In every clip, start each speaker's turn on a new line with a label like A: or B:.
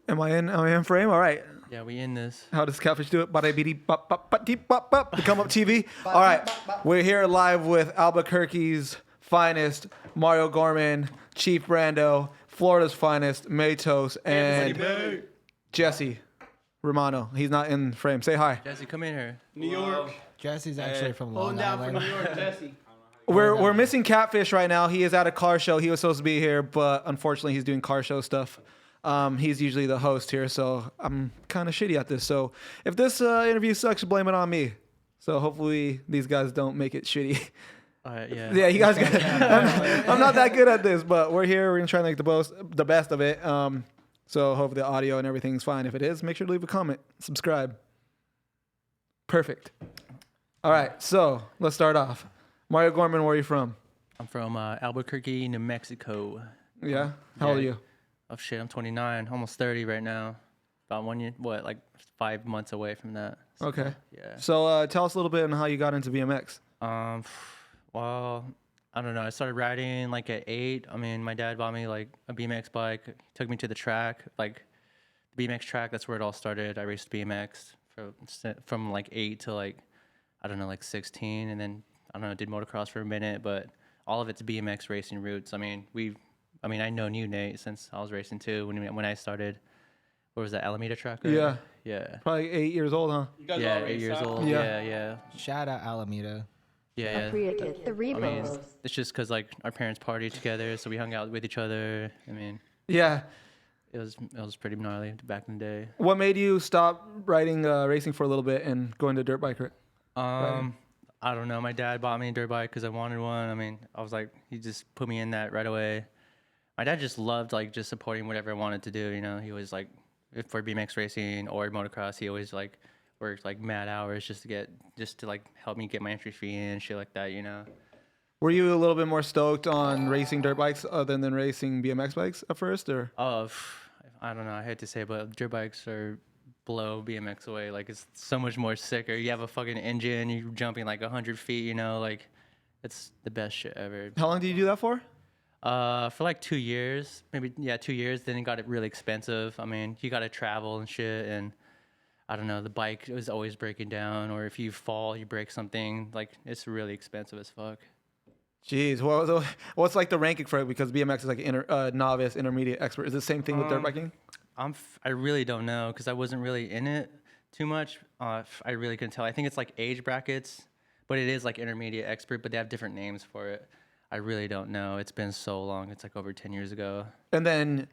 A: Am I in frame? All right.
B: Yeah, we in this.
A: How does Catfish do it? Become up TV. All right. We're here live with Albuquerque's finest, Mario Gorman, Chief Brando, Florida's finest, Matos, and Jesse Romano. He's not in frame. Say hi.
B: Jesse, come in here.
C: New York.
D: Jesse's actually from
C: Pulling
D: Long
C: down
D: Island.
C: from New York, Jesse.
A: We're missing Catfish right now. He is at a car show. He was supposed to be here, but unfortunately he's doing car show stuff. He's usually the host here, so I'm kind of shitty at this. So if this interview sucks, blame it on me. So hopefully these guys don't make it shitty.
B: Yeah.
A: Yeah, you guys. I'm not that good at this, but we're here. We're gonna try to make the best of it. So hopefully the audio and everything's fine. If it is, make sure to leave a comment, subscribe. Perfect. All right, so let's start off. Mario Gorman, where are you from?
B: I'm from Albuquerque, New Mexico.
A: Yeah. How old are you?
B: Oh shit, I'm 29, almost 30 right now. About 1 year, like 5 months away from that. So,
A: Okay.
B: Yeah.
A: So tell us a little bit on how you got into BMX.
B: Well, I don't know. I started riding like at 8. I mean, my dad bought me like a BMX bike. He took me to the track, like the BMX track. That's where it all started. I raced BMX from like 8 to like, I don't know, like 16, and then I don't know, did motocross for a minute. But all of it's BMX racing roots. I mean, I've known you, Nate, since I was racing too. When I started, what was that, Alameda track?
A: Yeah.
B: Yeah.
A: Probably 8 years old, huh?
C: You guys
B: Yeah,
C: all
B: 8 years old.
A: Yeah.
B: Yeah.
D: Shout out Alameda.
B: Yeah.
E: Created the
B: I mean,
E: Rebos.
B: it's just because like our parents partied together, so we hung out with each other. I mean,
A: Yeah.
B: it was pretty gnarly back in the day.
A: What made you stop riding racing for a little bit and go into dirt bike?
B: I don't know. My dad bought me a dirt bike because I wanted one. I mean, I was like, he just put me in that right away. My dad just loved like just supporting whatever I wanted to do. You know, he was like, for BMX racing or motocross, he always like worked like mad hours just to like help me get my entry fee and shit like that. You know.
A: Were you a little bit more stoked on racing dirt bikes other than racing BMX bikes at first, or?
B: Oh, I don't know. I hate to say, but dirt bikes are blow BMX away. Like, it's so much more sicker. You have a fucking engine. You're jumping like 100 feet. You know, like it's the best shit ever.
A: How long did you do that for?
B: For like 2 years, maybe 2 years. Then it got really expensive. I mean, you got to travel and shit, and I don't know. The bike was always breaking down, or if you fall, you break something. Like, it's really expensive as fuck.
A: Jeez, what's like the ranking for it? Because BMX is like novice, intermediate, expert. Is it the same thing with dirt biking?
B: I really don't know because I wasn't really in it too much. I really couldn't tell. I think it's like age brackets, but it is like intermediate, expert, but they have different names for it. I really don't know. It's been so long. It's like over 10 years ago.
A: And then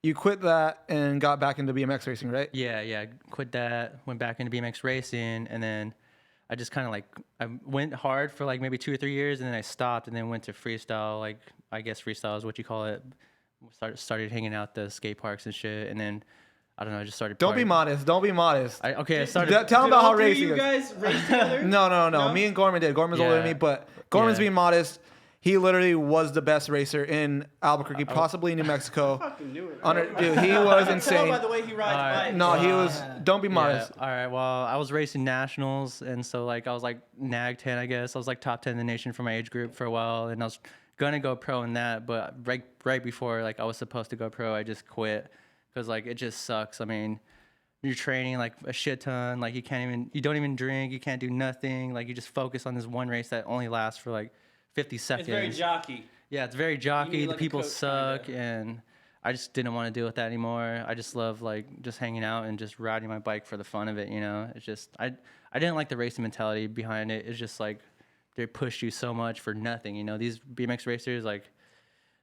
A: you quit that and got back into BMX racing, right?
B: Yeah. Quit that, went back into BMX racing, and then I just kind of like, I went hard for like maybe 2 or 3 years, and then I stopped and then went to freestyle. Like, I guess freestyle is what you call it. Started hanging out the skate parks and shit, and then I don't know, I just started.
A: Don't be modest. Don't be modest.
B: I started.
A: Tell them about how racing
C: you
A: is.
C: guys race together?
A: No. Me and Gorman did. Gorman's older than me, but Gorman's being modest. He literally was the best racer in Albuquerque, possibly New Mexico.
C: I fucking knew it.
A: Dude, he was
C: Tell
A: insane.
C: by the way he rides bikes.
A: No, he was. Don't be modest.
B: All right. Well, I was racing nationals, and so like I was like NAG 10, I guess. I was like top 10 in the nation for my age group for a while, and I was gonna go pro in that, but right before like I was supposed to go pro, I just quit because like it just sucks. I mean, you're training like a shit ton, like you don't even drink, you can't do nothing, like you just focus on this one race that only lasts for like 50 seconds.
C: It's very jockey.
B: Yeah, it's very jockey.
C: like
B: The people
C: a coach,
B: suck,
C: kinda.
B: and I just didn't want to deal with that anymore. I just love like just hanging out and just riding my bike for the fun of it, you know. It's just I didn't like the racing mentality behind it. It's just like they push you so much for nothing, you know. These BMX racers, like,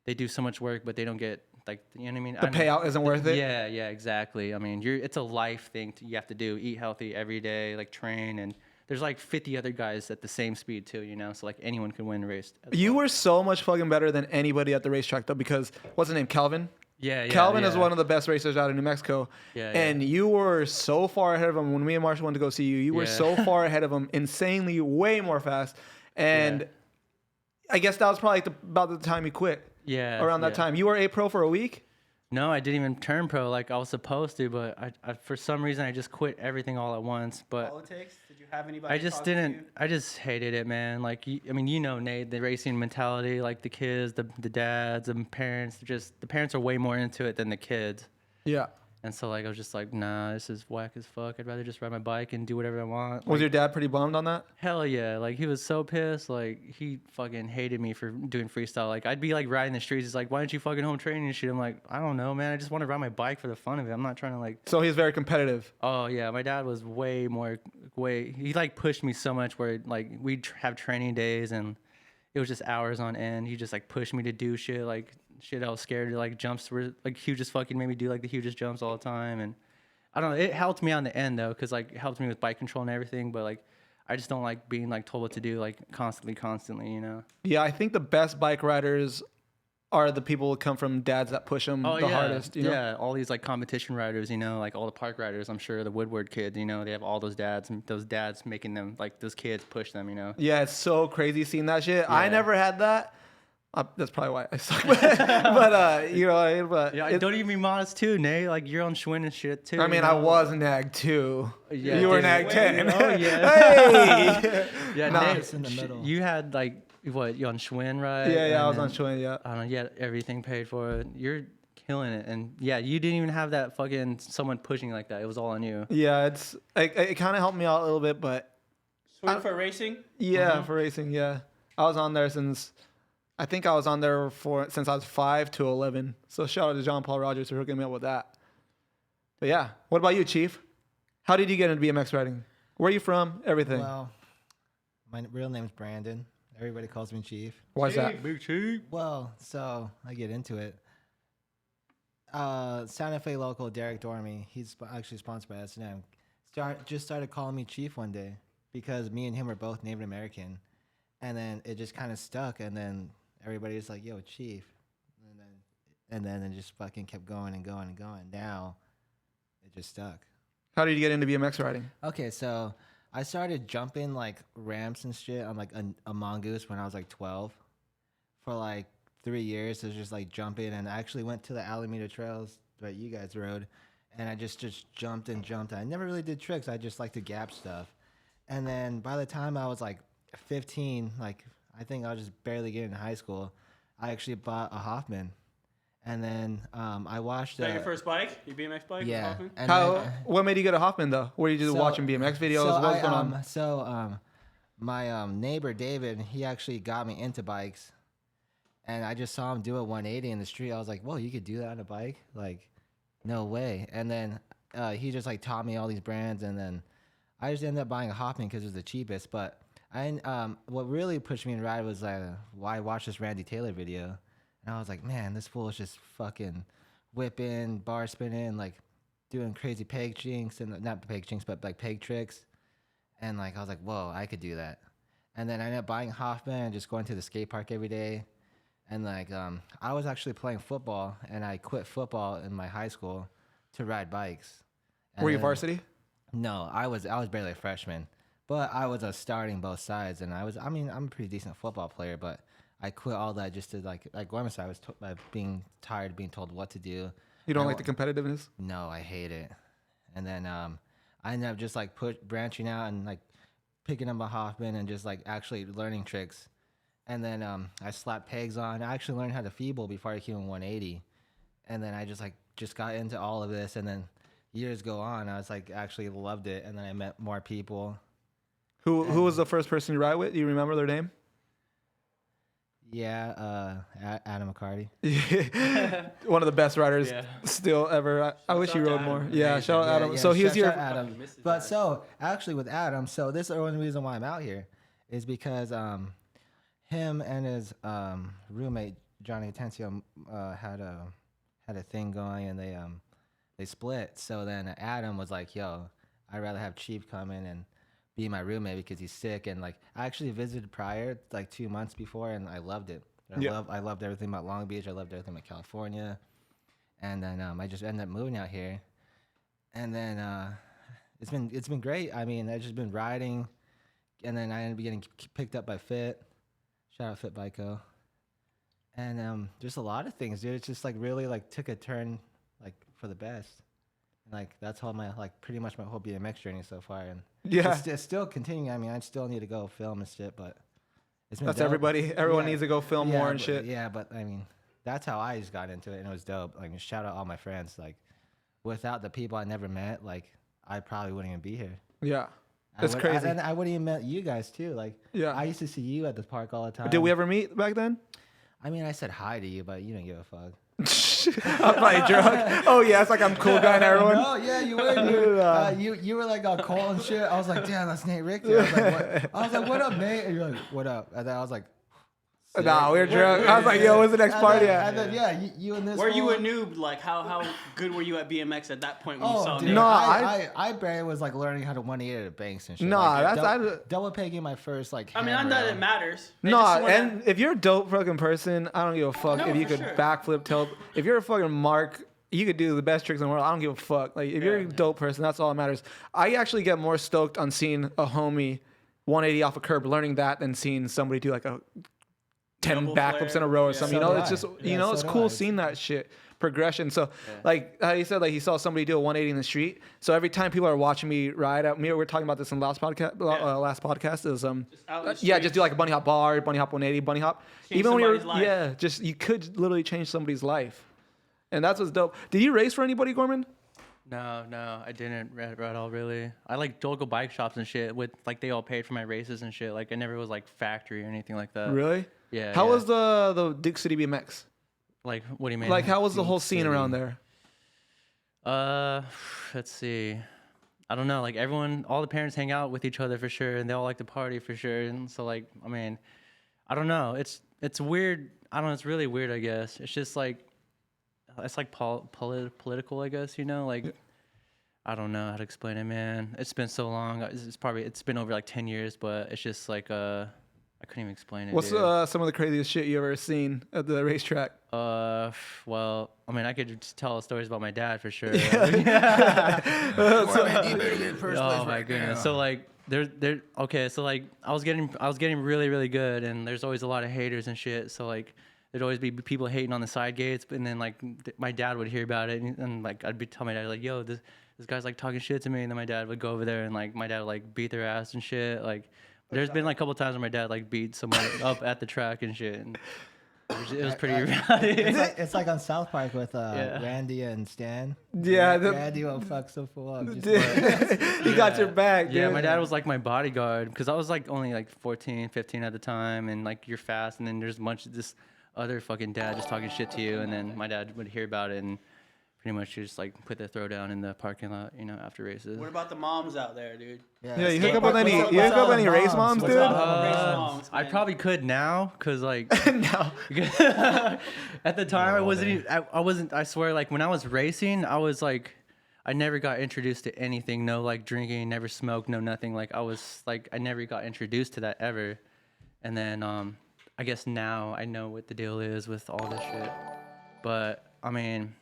B: they do so much work, but they don't get, like, you know what I mean?
A: The payout isn't worth it?
B: Yeah, exactly. I mean, it's a life thing you have to do. Eat healthy every day, like, train, and there's, like, 50 other guys at the same speed, too, you know? So, like, anyone can win a race.
A: You were so much fucking better than anybody at the racetrack, though, because, what's his name, Calvin?
B: Yeah.
A: Calvin is one of the best racers out of New Mexico.
B: Yeah.
A: And you were so far ahead of him. When me and Marshall went to go see you, you were so far ahead of him, insanely, way more fast. And I guess that was probably about the time you quit.
B: Yeah.
A: Around that time. You were a pro for a week?
B: No, I didn't even turn pro like I was supposed to, but I for some reason I just quit everything all at once. But
C: Politics? Did you have anybody?
B: I just didn't. I just hated it, man. Like, I mean, you know, Nate, the racing mentality, like the kids, the dads, the parents. The parents are way more into it than the kids.
A: Yeah.
B: And so like I was just like, nah, this is whack as fuck. I'd rather just ride my bike and do whatever I want.
A: Was
B: Like,
A: your dad pretty bummed on that?
B: hell yeah. Like he was so pissed. Like he fucking hated me for doing freestyle. Like I'd be like riding the streets. He's like, why don't you fucking home training and shit? I'm like, I don't know, man. I just want to ride my bike for the fun of it. I'm not trying to like.
A: So he's very competitive.
B: Oh yeah, my dad was he like pushed me so much where like we'd have training days and it was just hours on end. He just like pushed me to do shit like shit I was scared to, like jumps were like hugest fucking made me do like the hugest jumps all the time. And I don't know, it helped me on the end though, because like it helped me with bike control and everything, but like I just don't like being like told what to do like constantly, you know.
A: Yeah, I think the best bike riders are the people who come from dads that push them the hardest. You know?
B: Yeah, all these like competition riders, you know, like all the park riders, I'm sure the Woodward kids, you know, they have all those dads and those dads making them like those kids push them, you know.
A: Yeah, it's so crazy seeing that shit. I
B: Yeah.
A: never had that. That's probably why I suck. But you know, but
B: Yeah, don't even be modest too, Nate. Like you're on Schwinn and shit too.
A: I mean,
B: you
A: I
B: know?
A: was nag 2.
B: Yeah,
A: you were
B: dude.
A: nag 10.
B: Oh yeah.
A: Hey.
B: Yeah,
A: Nah.
B: Nate,
D: It's in the middle.
B: you had like what? You on Schwinn, right?
A: Yeah, I was
B: And
A: on
B: then-
A: Schwinn, yeah.
B: I don't know. You had everything paid for. You're killing it, and yeah, you didn't even have that fucking someone pushing like that. It was all on you.
A: Yeah, it kind of helped me out a little bit, but
C: Swim for racing?
A: yeah, for racing, yeah. I was on there since since I was 5 to 11. So shout out to John Paul Rogers for hooking me up with that. But yeah, what about you, Chief? How did you get into BMX riding? Where are you from? Everything.
D: Well, my real name's Brandon. Everybody calls me Chief.
A: Why's that?
B: Big cheap.
D: Well, so I get into it. Santa Fe local Derek Dormy, he's actually sponsored by S&M, just started calling me Chief one day because me and him are both Native American, and then it just kind of stuck, and then everybody was like, "Yo, Chief," and then it just fucking kept going and going and going. Now it just stuck.
A: How did you get into BMX riding?
D: Okay, so I started jumping like ramps and shit on like a mongoose when I was like 12. For like 3 years, it was just like jumping, and I actually went to the Alameda trails that you guys rode, and I just jumped and jumped. I never really did tricks. I just like to gap stuff. And then by the time I was like 15, like I think I was just barely getting to high school, I actually bought a Hoffman. And then I watched.
C: Is that your first bike? Your BMX bike?
D: Yeah.
C: Hoffman?
D: And
A: What made you get a Hoffman though? Were you just
D: So-
A: watching BMX videos? What's going on?
D: My neighbor David, he actually got me into bikes, and I just saw him do a 180 in the street. I was like, "Whoa, you could do that on a bike? Like, no way!" And then he just like taught me all these brands, and then I just ended up buying a Hoffman because it was the cheapest. But what really pushed me in ride was why I watched this Randy Taylor video, and I was like, "Man, this fool is just fucking whipping, bar spinning, like doing crazy peg jinks, and not peg jinks, but like peg tricks." And like I was like, whoa, I could do that. And then I ended up buying Hoffman and just going to the skate park every day. And like I was actually playing football, and I quit football in my high school to ride bikes. And
A: Were you
D: then-
A: varsity?
D: No, I was barely a freshman, but I was starting both sides, and I'm a pretty decent football player, but I quit all that just to like Gorman said, I was being tired of being told what to do.
A: You don't
D: I
A: like the competitiveness?
D: No, I hate it. And then I ended up just like branching out and like picking up a Hoffman and just like actually learning tricks. And then I slapped pegs on. I actually learned how to feeble before I came in 180. And then I just got into all of this. And then years go on, I was like actually loved it. And then I met more people.
A: Who was the first person you ride with? Do you remember their name?
D: Yeah, Adam McCarty.
A: One of the best riders
B: Yeah.
A: still ever. I wish he
C: out to
A: rode
C: Adam.
A: more. Yeah, shout out Adam.
D: Yeah,
A: So he's
D: shout
A: your.
D: out Adam. But so actually with Adam, so this is the only reason why I'm out here is because him and his roommate Johnny Atencio had a thing going, and they split. So then Adam was like, "Yo, I'd rather have Chief come in and be my roommate because he's sick." And like I actually visited prior, like 2 months before, and I loved it. I loved everything about Long Beach. I loved everything about California. And then I just ended up moving out here. And then it's been great. I mean, I've just been riding, and then I ended up getting picked up by Fit. Shout out Fit Bico. And just a lot of things, dude. It's just like really like took a turn like for the best. Like that's all my like pretty much my whole BMX journey so far, and
A: Yeah.
D: it's still continuing. I mean, I still need to go film and shit, but it's been
A: That's
D: dope.
A: everybody. Everyone
D: Yeah.
A: needs to go film more and
D: but-
A: shit.
D: Yeah, but I mean, that's how I just got into it, and it was dope. Like, shout out all my friends. Like, without the people I never met, like I probably wouldn't even be here.
A: Yeah. That's crazy.
D: And I wouldn't even met you guys too. Like,
A: Yeah.
D: I used to see you at the park all the time.
A: Did we ever meet back then?
D: I mean, I said hi to you, but you didn't give a fuck.
A: I'm probably drunk. Oh yeah, it's like I'm cool guy and everyone.
D: No, yeah, you were, dude. You were like all cold and shit. I was like, damn, that's Nate Richter. I was like, what up, Nate? And you're like, what up? And then I was like,
A: Nah, we were drunk. I was like, yo, when's the next party at?
D: And then, yeah, you and this.
C: Were you a noob? Like, how good were you at BMX at that point when you saw
D: dude,
C: Nate?
A: No,
D: I barely was like learning how to 180 at banks and shit.
A: Nah,
D: like,
A: that's
D: double pegging my first like.
C: I mean, not that it matters. They
A: No,
C: just wanna-
A: and if you're a dope fucking person, I don't give a fuck
C: No,
A: if you
C: for
A: could
C: sure.
A: backflip, tilt. If you're a fucking Mark, you could do the best tricks in the world. I don't give a fuck. Like if you're a dope person, that's all that matters. I actually get more stoked on seeing a homie 180 off a curb, learning that, than seeing somebody do like a 10
C: Double
A: backflips
C: flare.
A: in a row or
C: Yeah.
A: something.
D: So
A: You know,
D: do
A: it's
D: I.
A: just
D: Yeah,
A: it's
D: so do
A: cool
D: I.
A: seeing that shit progression. So like how you said, like he saw somebody do a 180 in the street. So every time people are watching me ride out, we were talking about this in the last podcast. Last podcast is
C: out in the
A: yeah, just
C: streets.
A: do like a bunny hop bar, bunny hop 180, bunny hop.
C: Change
A: Even when you're
C: somebody's life.
A: just you could literally change somebody's life, and that's what's dope. Did you race for anybody, Gorman?
B: No, I didn't at all really. I like local bike shops and shit with like they all paid for my races and shit. Like I never was like factory or anything like that.
A: Really?
B: Yeah.
A: How
B: yeah.
A: was the Duke City BMX?
B: Like what do you mean?
A: Like how was the whole scene
D: City.
A: around there?
B: Let's see. I don't know. Like everyone, all the parents hang out with each other for sure, and they all like to party for sure. And so like, I mean, I don't know. It's weird. I don't know. It's really weird. I guess it's just like it's like political. I guess you know. Like I don't know how to explain it, man. It's been so long. It's been over like 10 years, but it's just like I couldn't even explain it.
A: What's
B: dude.
A: some of the craziest shit you ever seen at the racetrack?
B: Well, I mean, I could just tell stories about my dad for sure. Oh my goodness. So like okay, so like I was getting really, really good, and there's always a lot of haters and shit. So like there'd always be people hating on the side gates, and then like my dad would hear about it, and like I'd be telling my dad like, yo, this guy's like talking shit to me, and then my dad would go over there and like my dad would like beat their ass and shit. Like there's been like a couple times where my dad like beat someone up at the track and shit. And it was pretty
D: It's like on South Park with Randy and Stan.
A: Yeah,
D: Randy will fuck so full up.
A: He got your back, dude.
B: Yeah, my dad was like my bodyguard because I was like only like 14, 15 at the time, and like you're fast, and then there's a bunch of this other fucking dad just talking shit to you, and then my dad would hear about it and pretty much just like put the throw down in the parking lot, you know, after races.
C: What about the moms out there, dude?
A: Yeah, you
C: Skate
A: hook up with
C: park,
A: any
C: what's up,
A: you hook up with any
D: moms?
A: race moms,
D: What's
A: dude?
D: up?
C: Race moms,
B: I
C: man.
B: probably could now, cause like
A: No.
B: at the time I wasn't. I swear, like when I was racing, I was like, I never got introduced to anything. No, like drinking, never smoked, no nothing. Like I was like, I never got introduced to that ever. And then I guess now I know what the deal is with all this shit. But I mean,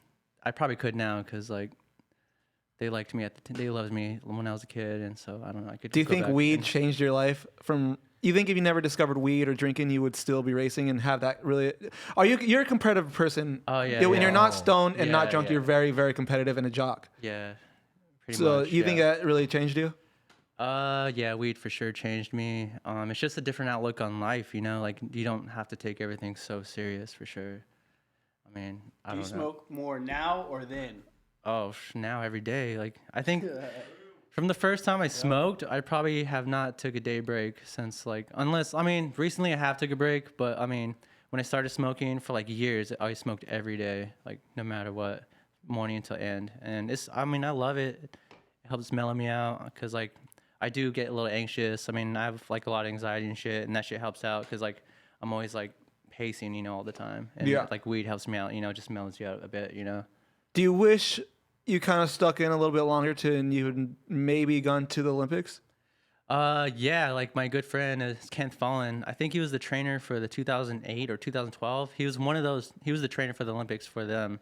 B: I probably could now, cause like they liked me they loved me when I was a kid, and so I don't know. I could.
A: Do you
B: go
A: think
B: back
A: weed
B: and-
A: changed your life from? You think if you never discovered weed or drinking, you would still be racing and have that really? You're a competitive person?
B: Oh, yeah,
A: When
B: yeah.
A: you're not stoned and not
B: Yeah,
A: drunk,
B: yeah.
A: you're very, very competitive and a jock.
B: Yeah. Pretty
A: So
B: much,
A: you think
B: yeah.
A: that really changed you?
B: Yeah, weed for sure changed me. It's just a different outlook on life, you know. Like you don't have to take everything so serious, for sure. I mean, I
C: Do you
B: don't know.
C: smoke more now or then?
B: Oh, now every day. Like I think from the first time I smoked, I probably have not took a day break since like unless I mean recently I have took a break, but I mean when I started smoking for like years, I smoked every day, like no matter what, morning until end. And I mean I love it. It helps mellow me out because like I do get a little anxious. I mean I have like a lot of anxiety and shit, and that shit helps out because like I'm always like pacing, you know, all the time. And
A: Yeah.
B: like weed helps me out, you know, just mellows you out a bit, you know.
A: Do you wish you kind of stuck in a little bit longer and you had maybe gone to the Olympics?
B: Yeah, like my good friend is Kent Fallon. I think he was the trainer for the 2008 or 2012. He was one of those. He was the trainer for the Olympics for them,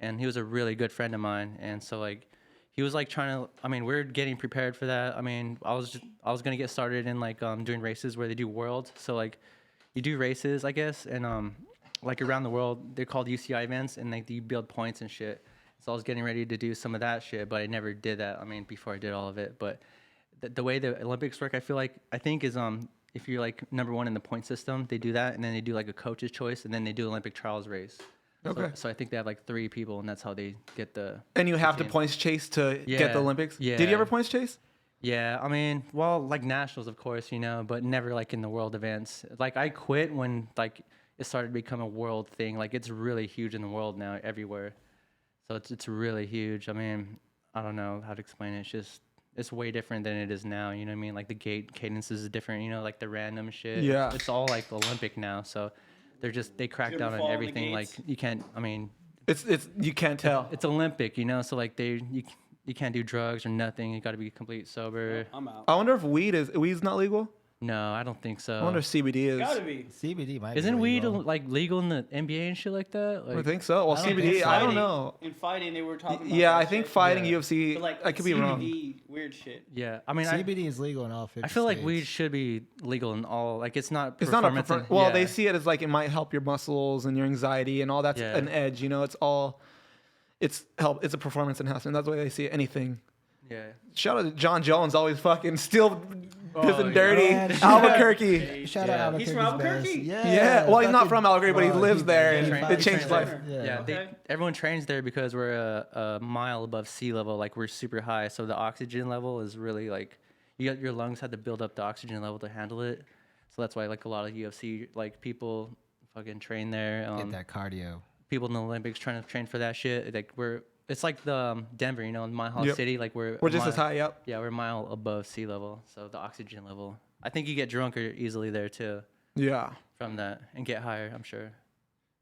B: and he was a really good friend of mine. And so like, he was like trying to. I mean, we're getting prepared for that. I mean, I was gonna get started in like doing races where they do worlds. So like, you do races, I guess, and like around the world, they're called UCI events, and like you build points and shit. So I was getting ready to do some of that shit, but I never did that. I mean, before I did all of it, but the way the Olympics work, I think is if you're like number one in the point system, they do that, and then they do like a coach's choice, and then they do Olympic trials race.
A: Okay.
B: So I think they have like 3 people, and that's how they get the.
A: And you have to
B: team.
A: points chase to get
B: Yeah,
A: the Olympics?
B: yeah.
A: Did you ever points chase?
B: Yeah, I mean, well, like nationals, of course, but never like in the world events. Like I quit when like it started to become a world thing. Like it's really huge in the world now, everywhere. So it's really huge. I mean, I don't know how to explain it. It's just it's way different than it is now. You know what I mean? Like the gate cadences is different. Like the random shit.
A: Yeah.
B: It's all like Olympic now. So they crack
C: Couldn't
B: down on
C: fall in the
B: everything. Like
C: gates.
B: you can't. I mean,
A: It's you can't tell.
B: it's Olympic. So like you can't do drugs or nothing. You got to be complete sober.
C: I'm out.
A: I wonder if weed's not legal.
B: No, I don't think so.
A: I wonder if CBD is.
C: Gotta be.
D: CBD might.
B: Isn't
D: be
B: weed
D: legal.
B: like legal in the NBA and shit like that?
A: I
B: Like,
A: think so. Well,
D: I don't think
A: CBD,
D: so.
A: I don't
C: Fighting-
A: know.
C: In fighting, they were talking about
A: Yeah,
C: that
A: I think
C: shit.
A: fighting
D: Yeah.
A: UFC.
C: But like
A: I could be wrong.
C: CBD, weird shit.
B: yeah, I mean,
D: CBD is legal in all 50
B: I feel like
D: states.
B: weed should be legal in all. Like, it's not.
A: It's not a
B: performance
A: well,
B: yeah.
A: they see it as like it might help your muscles and your anxiety and all that's
B: Yeah.
A: an edge. It's all. It's a performance enhancement. That's the way they see it. Anything.
B: Yeah.
A: Shout out to John Jones, always fucking still
B: Oh,
A: pissing
B: yeah.
A: dirty.
D: Yeah, shout out-
A: Albuquerque.
D: Shout
B: Yeah.
D: out
C: He's
D: Albuquerque's
C: from Albuquerque?
D: best.
A: Yeah, well, he's not
D: fucking-
A: from Albuquerque, but he lives there,
B: and
D: fucking
B: it changed
D: trains
A: life.
D: there.
B: Yeah,
C: Okay.
B: everyone trains there because we're a mile above sea level. Like we're super high, so the oxygen level is really like your lungs had to build up the oxygen level to handle it. So that's why like a lot of UFC like people fucking train there.
D: Get that cardio.
B: People in the Olympics trying to train for that shit. Like it's like the Denver, in my whole
A: Yep.
B: city. Like we're
A: We're
B: a
A: just as
B: mile-
A: high up.
B: Yeah, we're a mile above sea level, so the oxygen level. I think you get drunker easily there too
A: Yeah.
B: from that, and get higher. I'm sure.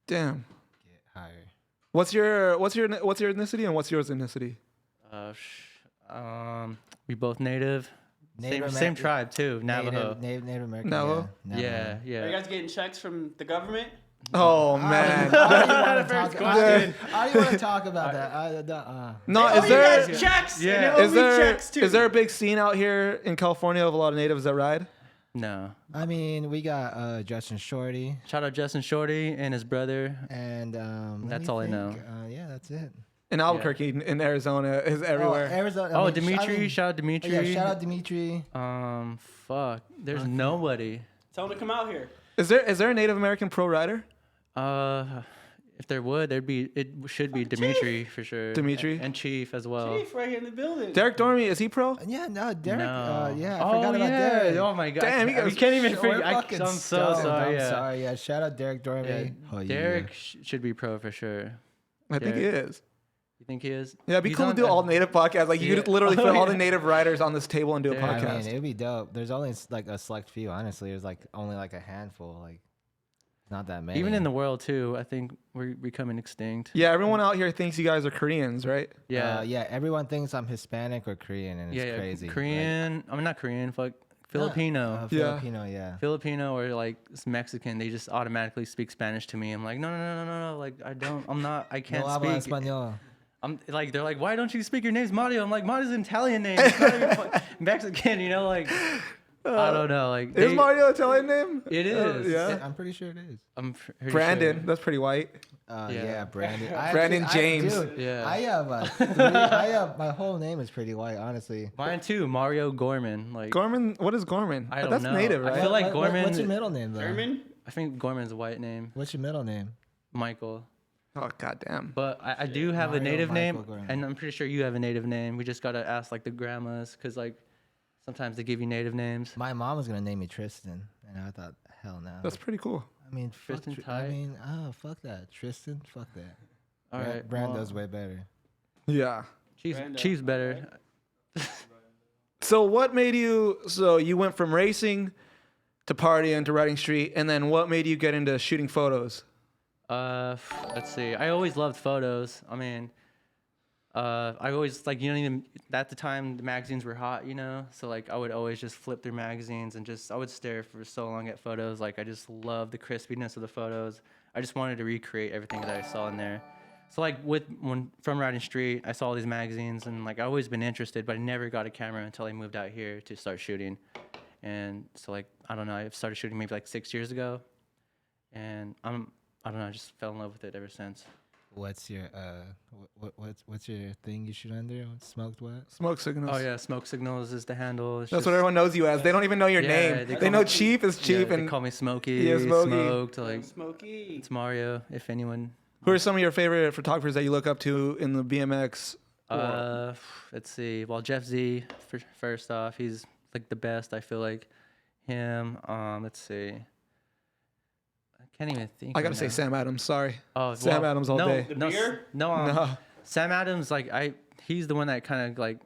A: Damn.
D: Get higher.
A: What's your ethnicity and what's yours ethnicity?
B: We both native.
D: Native
B: Same
D: Amer-
B: tribe too. Navajo.
D: Native American.
A: Navajo?
D: Yeah.
B: Yeah,
C: Are you
B: yeah.
C: guys getting checks from the government?
A: Oh man.
D: I don't
B: First
D: even want to talk about that.
A: No,
C: Oh,
A: is
C: you
A: there
C: guys checks.
B: Yeah.
C: And they owe
A: is
C: me
A: there
C: checks too.
A: is there a big scene out here in California of a lot of natives that ride?
B: No.
D: I mean, we got Justin Shorty,
B: Shout out Justin Shorty and his brother.
D: and let
B: That's
D: me
B: all I know.
D: think. Yeah, that's it.
A: In Albuquerque, in Arizona, is everywhere.
D: Oh, Arizona.
B: Oh,
D: I mean,
B: Dimitri. Shout out Dimitri.
D: Yeah, shout out Dimitri.
B: Fuck. There's nobody.
C: Tell them to come out here.
A: Is there a Native American pro rider?
B: If there would, it should be Dimitri for sure.
A: Dimitri?
B: and Chief as well.
C: Chief, right here in the building.
A: Derek Dormy, is he pro?
D: Yeah, no, Derek.
B: No.
D: Yeah, I
B: oh,
D: forgot about
B: yeah.
D: Derek.
B: Oh my god.
A: Damn, you
B: we
A: guys-
B: can't even
D: We're
B: figure.
D: fucking
B: I'm so
D: stoked.
B: sorry.
D: I'm
B: Yeah.
D: sorry. Yeah, shout out Derek
B: Yeah.
D: Dormy. Oh, yeah.
B: Derek should be pro for sure.
A: I think he
B: Derek.
A: is.
B: You think he is?
A: Yeah, it'd be
B: He's
A: cool to
B: on
A: do all native podcasts. Like you could
B: Yeah.
A: literally
B: Oh,
A: put all
B: yeah.
A: the native riders on this table and do a
B: Yeah.
D: I
A: podcast.
D: mean, it'd be dope. There's only like a select few. Honestly, there's like only like a handful. Like, not that many.
B: Even in the world too, I think we're becoming extinct.
A: Yeah, everyone out here thinks you guys are Koreans, right?
B: Yeah.
D: yeah. Everyone thinks I'm Hispanic or Korean, and it's
B: yeah,
D: crazy. Like,
B: Korean. I'm not Korean. Fuck. Filipino.
A: Yeah.
D: Filipino. Yeah.
B: Filipino or like Mexican, they just automatically speak Spanish to me. I'm like, no. Like I can't
D: No habla
B: speak.
D: español.
B: I'm like, they're like, why don't you speak your name's Mario? I'm like, Mario's an Italian name. It's not even Mexican, like, I don't know. Like,
A: Is Mario an Italian name?
B: It is.
A: Yeah.
D: I'm pretty sure it is.
B: I'm pretty
A: Brandon,
B: Sure.
A: that's pretty white.
B: Yeah.
D: Yeah, Brandon.
A: Brandon James.
D: Dude,
B: Yeah.
D: I have my whole name is pretty white, honestly.
B: Mine too, Mario Gorman. Like,
A: Gorman, what is Gorman?
B: I don't
A: That's
B: know.
A: native,
B: I
A: right?
B: feel like Gorman.
D: What's your middle name though?
C: German?
B: I think Gorman's a white name.
D: What's your middle name?
B: Michael.
A: Oh goddamn.
B: But I do have a
D: Mario
B: native
D: Michael
B: name,
D: Gorman.
B: and I'm pretty sure you have a native name. We just gotta ask like the grandmas, cause like sometimes they give you native names.
D: My mom was gonna name me Tristan, and I thought, hell no.
A: That's pretty cool.
D: I mean, fuck
B: Tristan
D: I
B: Ty?
D: mean, fuck that. Tristan, fuck that.
B: All right,
D: Brando's way better.
A: Yeah.
C: Brando,
B: Chief's better.
A: So what made you? So you went from racing to partying to riding street, and then what made you get into shooting photos?
B: Let's see. I always loved photos. I mean, I always like even at the time the magazines were hot, So like I would always just flip through magazines and I would stare for so long at photos. Like I just loved the crispiness of the photos. I just wanted to recreate everything that I saw in there. So like from riding street, I saw all these magazines and like I always been interested, but I never got a camera until I moved out here to start shooting. And so like I don't know, I started shooting maybe like 6 years ago, and I don't know, I just fell in love with it ever since.
D: What's your what's your thing you shoot under? Smoked what?
A: Smoke signals.
B: Oh yeah, Smoke Signals is the handle. It's
A: That's
B: just,
A: what everyone knows you as. They don't even know your
B: Yeah,
A: name.
B: they
A: They
B: call
A: know
B: me-
A: Chief is Chief,
B: they
A: and
B: call me Smokey.
A: Yeah, Smokey.
B: Smoked. Like
C: Smokey.
B: it's Mario. If anyone
A: Who are some of your favorite photographers that you look up to in the BMX world?
B: Let's see. Well, Jeff Z, first off, he's like the best. I feel like him. Let's see. I can't even think.
A: I gotta
B: right
A: say
B: now.
A: Sam Adams. Sorry.
B: Oh,
A: Sam Adams all day.
C: The
B: No,
C: beer?
A: No.
B: Sam Adams, he's the one that kind of like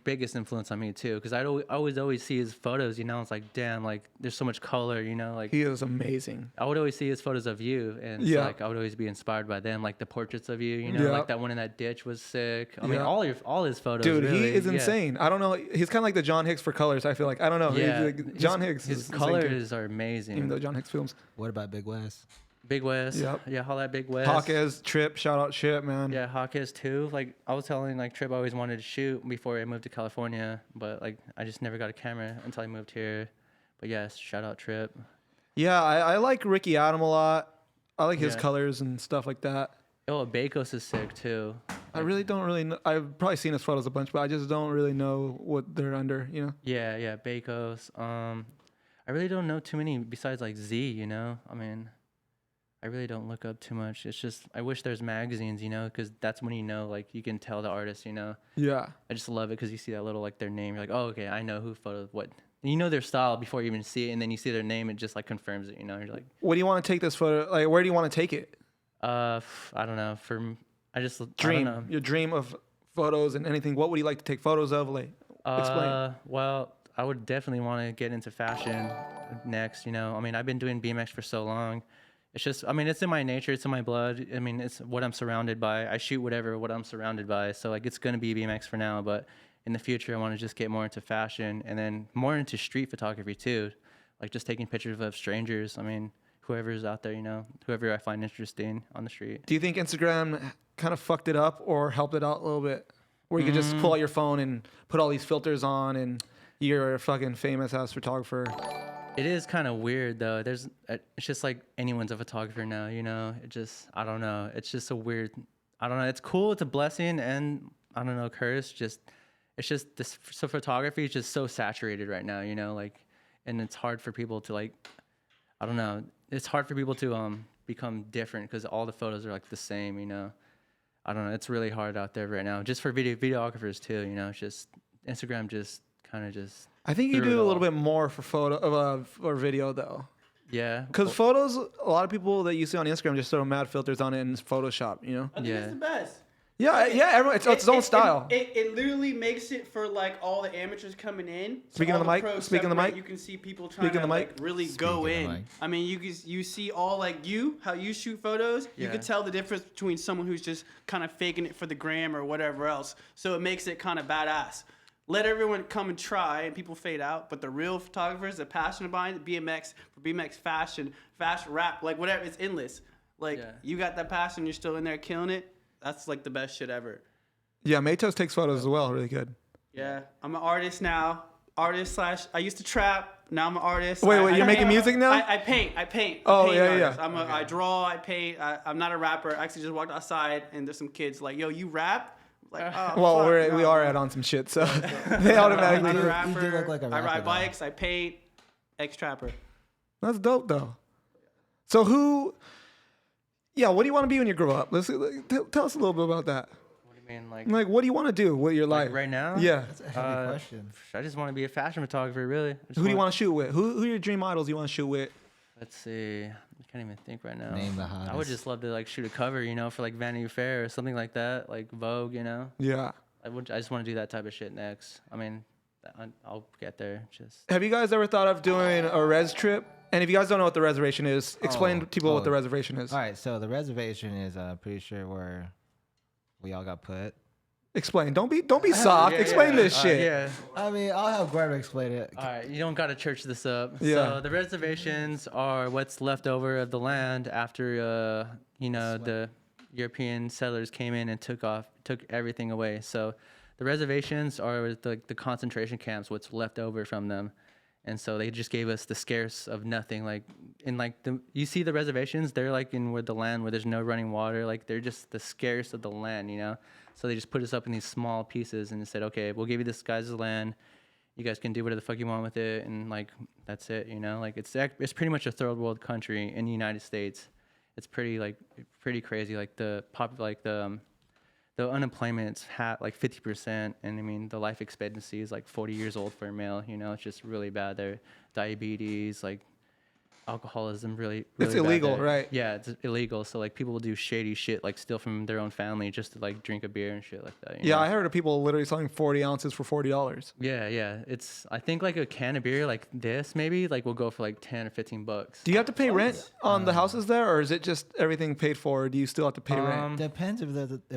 B: biggest influence on me too, because I always see his photos, you know. It's like, damn, like there's so much color, you know. Like
A: He is amazing.
B: I would always see his photos of you, and it's
A: Yeah.
B: like I would always be inspired by them, like the portraits of you, you know,
A: Yeah.
B: like that one in that ditch was sick. I mean,
A: Yeah.
B: all his photos.
A: Dude,
B: really,
A: he is
B: yeah.
A: insane. I don't know. He's kind of like the John Hicks for colors. I feel like I don't know.
B: Yeah,
A: Like, John Hicks.
B: His
A: is insane too,
B: colors are amazing.
A: even though John Hicks films.
D: What about Big West?
B: Big West.
A: Yep.
B: Yeah, holla at Big West.
A: Hawkes, Trip, shout out Chip, man.
B: Yeah, Hawkes too. Like I was telling like Trip, I always wanted to shoot before I moved to California, but like I just never got a camera until I moved here. But yes, shout out Trip.
A: Yeah, I like Ricky Adam a lot. I like his
B: Yeah.
A: colors and stuff like that.
B: Oh, Bakos is sick too.
A: I really don't really know. I've probably seen his photos a bunch, but I just don't really know what they're under, you know?
B: Yeah, Bakos. I really don't know too many besides like Z, you know. I mean, I really don't look up too much. It's just I wish there's magazines, you know, because that's when you know, like you can tell the artist, you know.
A: Yeah.
B: I just love it because you see that little like their name. You're like, oh, okay, I know who photo what. And you know their style before you even see it, and then you see their name, it just like confirms it, you know. You're like,
A: What do you want to take this photo? Like, where do you want to take it?
B: I don't know. I just I
A: Dream.
B: don't know.
A: Your dream of photos and anything. What would you like to take photos of? Like, explain.
B: Well, I would definitely want to get into fashion next. You know, I mean, I've been doing BMX for so long. It's just, I mean, it's in my nature. It's in my blood. I mean, it's what I'm surrounded by. I shoot what I'm surrounded by. So like, it's gonna be BMX for now. But in the future, I want to just get more into fashion and then more into street photography too, like just taking pictures of strangers. I mean, whoever's out there, you know, whoever I find interesting on the street.
A: Do you think Instagram kind of fucked it up or helped it out a little bit? Where you could just pull out your phone and put all these filters on and you're a fucking famous ass photographer.
B: It is kind of weird though. It's just like anyone's a photographer now, you know. I don't know. It's just a weird. I don't know. It's cool. It's a blessing, and I don't know, curse. It's just this. So photography is just so saturated right now, you know. Like, and it's hard for people to like. I don't know. It's hard for people to become different because all the photos are like the same, you know. I don't know. It's really hard out there right now, just for videographers too. You know, it's just Instagram just kind of just.
A: I think you
B: through
A: do
B: it
A: a little
B: all.
A: bit more for or video though.
B: Yeah.
A: Because photos, a lot of people that you see on Instagram just throw mad filters on it in Photoshop, you know?
C: I think
B: Yeah.
C: it's the best.
A: Yeah, everyone, it's its own style.
C: It literally makes it for like all the amateurs coming in. So
A: Speaking of
C: all
A: the mic,
C: pros
A: speaking of the
C: separate,
A: mic.
C: you can see people trying
A: Speaking
C: to
A: of the mic.
C: like really
D: Speaking
C: go
D: of the
C: in.
D: mic.
C: I mean, you see all like how you shoot photos. You
B: Yeah.
C: could tell the difference between someone who's just kind of faking it for the gram or whatever else. So it makes it kind of badass. Let everyone come and try, and people fade out. But the real photographers, the passionate behind it, BMX fashion rap, like whatever, it's endless. Like
B: Yeah.
C: you got that passion, you're still in there killing it. That's like the best shit ever.
A: Yeah, Matos takes photos as well, really good.
C: Yeah, I'm an artist now. I used to trap. Now I'm an artist.
A: Wait,
C: I
A: you're making
C: paint.
A: music now?
C: I paint.
A: Oh,
C: paint
A: yeah,
C: artist.
A: yeah.
C: I draw. I paint. I'm not a rapper. I actually just walked outside and there's some kids like, "Yo, you rap?" I'm like, oh,
A: Well,
C: fuck,
A: we
C: no.
A: are at on some shit, so they
C: I'm
A: automatically
C: not a
A: do.
C: rapper.
D: You do look like a
C: I
D: rapper,
C: ride
D: though.
C: bikes. I paint. Ex-trapper.
A: That's dope, though. So what do you want to be when you grow up? Tell us a little bit about that.
B: What do you mean, like
A: Like, what do you want to do with your life?
B: right now?
A: Yeah.
D: That's a heavy question.
B: I just want to be a fashion photographer, really.
A: Who do you want to shoot with? Who are your dream models you want to shoot with?
B: Let's see. I can't even think right now.
D: Name the
B: I would
D: hottest.
B: just love to like shoot a cover, you know, for like Vanity Fair or something like that, like Vogue, you know.
A: Yeah.
B: I just want to do that type of shit next. I mean, I'll get there. Just
A: Have you guys ever thought of doing a res trip? And if you guys don't know what the reservation is, explain to people what the reservation is.
D: All right, so the reservation is pretty sure where we all got put.
A: Explain. Don't be soft. Explain this shit.
B: yeah.
D: I mean, I'll have Gorman explain it.
B: All right, you don't gotta church this up.
A: Yeah.
B: So the reservations are what's left over of the land after the European settlers came in and took everything away. So the reservations are the concentration camps, what's left over from them. And so they just gave us the scarce of nothing. Like you see the reservations, they're like in where the land where there's no running water. Like they're just the scarce of the land, you know. So they just put us up in these small pieces and said, okay, we'll give you this guy's land. You guys can do whatever the fuck you want with it, and like that's it, you know. Like it's pretty much a third world country in the United States, it's pretty crazy. Like the unemployment's like 50%, and I mean the life expectancy is like 40 years old for a male. You know, it's just really bad there. Diabetes, like alcoholism, really
A: It's
B: bad
A: illegal,
B: there.
A: right?
B: Yeah, it's illegal. So like people will do shady shit, like steal from their own family just to like drink a beer and shit like that. You
A: Yeah,
B: know?
A: I heard of people literally selling 40 ounces for $40.
B: Yeah. I think like a can of beer like this maybe like will go for like 10 or 15 bucks.
A: Do you have to pay rent on the houses there, or is it just everything paid for? Or do you still have to pay rent?
D: Depends if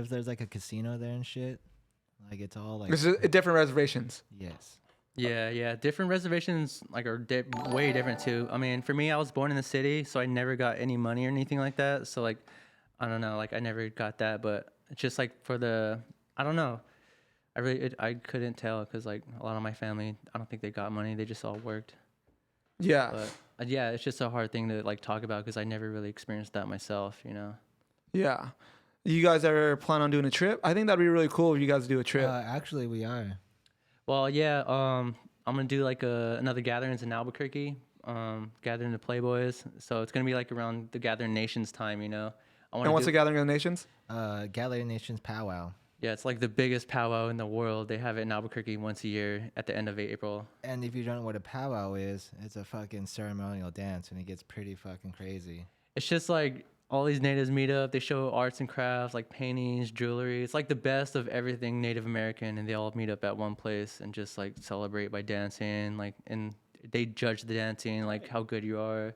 D: there's like a casino there and shit. Like it's all like
A: This is different reservations.
D: yes.
B: Yeah. Different reservations like are way different too. I mean, for me, I was born in the city, so I never got any money or anything like that. So like, I don't know, like I never got that. But it's just like I don't know. I couldn't tell because like a lot of my family, I don't think they got money. They just all worked.
A: Yeah.
B: But yeah, it's just a hard thing to like talk about because I never really experienced that myself. You know.
A: Yeah. You guys ever plan on doing a trip? I think that'd be really cool if you guys do a trip.
D: Actually, we are.
B: Well, yeah, I'm gonna do like another gatherings in Albuquerque, gathering the Playboys. So it's gonna be like around the Gathering Nations time, you know.
A: And what's the Gathering of the Nations?
D: Gathering Nations powwow.
B: Yeah, it's like the biggest powwow in the world. They have it in Albuquerque once a year at the end of April.
D: And if you don't know what a powwow is, it's a fucking ceremonial dance, and it gets pretty fucking crazy.
B: It's just like all these natives meet up. They show arts and crafts, like paintings, jewelry. It's like the best of everything Native American, and they all meet up at one place and just like celebrate by dancing. Like, and they judge the dancing, like how good you are.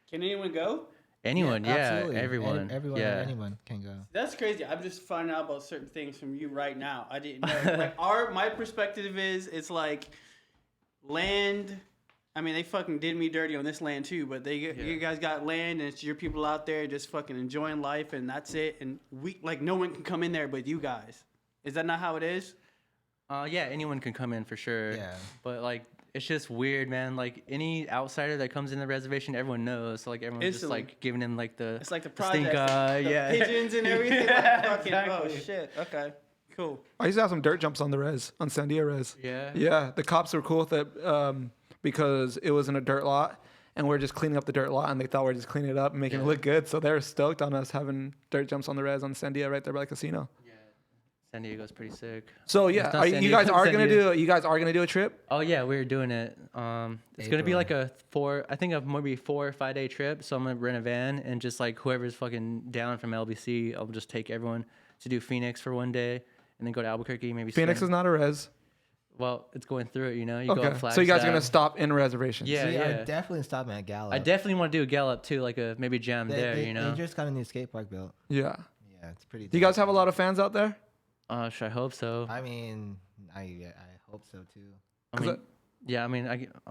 C: Can anyone go?
B: Anyone, yeah,
D: absolutely.
B: everyone,
D: Everyone,
B: yeah.
D: anyone can go.
C: That's crazy. I'm just finding out about certain things from you right now. I didn't know. Like my perspective is it's like land. I mean, they fucking did me dirty on this land too, but you guys got land, and it's your people out there just fucking enjoying life, and that's it. And no one can come in there but you guys. Is that not how it is?
B: Yeah, anyone can come in for sure.
D: Yeah.
B: But like, it's just weird, man. Like any outsider that comes in the reservation, everyone knows. So like everyone's
C: Instantly.
B: just like giving him like the
C: It's like the
B: stink
C: project,
B: eye,
C: the
B: yeah,
C: pigeons and everything.
B: Yeah,
C: like fucking, oh
B: exactly.
C: shit. Okay, cool.
A: I used to have some dirt jumps on the res, on Sandia res.
B: Yeah.
A: Yeah, the cops were cool with it because it was in a dirt lot, and we're just cleaning up the dirt lot, and they thought we are just cleaning it up and making it look good. So they were stoked on us having dirt jumps on the res on Sandia right there by the casino.
B: San Diego's pretty sick.
A: So
B: It's
A: yeah,
B: not San
A: you
B: Diego,
A: guys are
B: San
A: gonna
B: Diego.
A: do. You guys are gonna do a trip.
B: Oh yeah, we're doing it. It's gonna be
D: April.
B: like a maybe 4 or 5 day trip. So I'm gonna rent a van and just like whoever's fucking down from LBC, I'll just take everyone to do Phoenix for one day and then go to Albuquerque. Maybe
A: Phoenix
B: spend-
A: is not a res.
B: Well, it's going through it. You know, you go
A: Okay,
B: up
A: so you guys are
B: Flagstaff.
A: gonna stop in reservations.
B: Yeah,
D: See,
B: yeah.
D: I'm definitely stopping at Gallup.
B: I definitely want to do a Gallup too, like a maybe jam there.
D: They
B: You know.
D: just got a new skate park built.
A: Yeah.
D: Yeah, it's pretty.
A: Do you guys have a lot of fans out there?
B: Should I hope so?
D: I mean, I hope so too.
B: I mean, yeah. I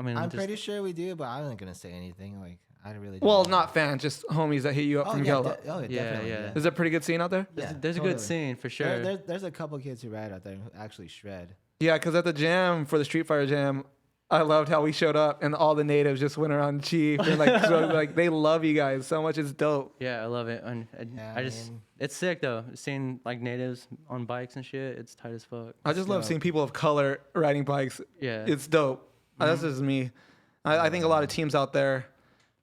B: mean,
D: I'm pretty sure we do, but I'm not gonna say anything. Like I really.
A: Well,
D: don't
A: not fans, just homies that hit you up from Gallup.
D: yeah,
B: Yeah,
D: definitely.
B: yeah.
A: Is it a pretty good scene out there?
D: Yeah,
B: There's a
D: totally.
B: good scene for sure.
D: There's a couple kids who ride out there who actually shred.
A: Yeah, because at the jam for the Street Fighter Jam, I loved how we showed up and all the natives just went around Chief and like so, like they love you guys so much. It's dope.
B: Yeah, I love it. And
D: Yeah,
B: I just,
D: mean-
B: it's sick though. Seeing like natives on bikes and shit, it's tight as fuck.
A: I just love
D: dope.
A: seeing people of color riding bikes.
B: Yeah.
A: It's dope. That's just me. I think a lot of teams out there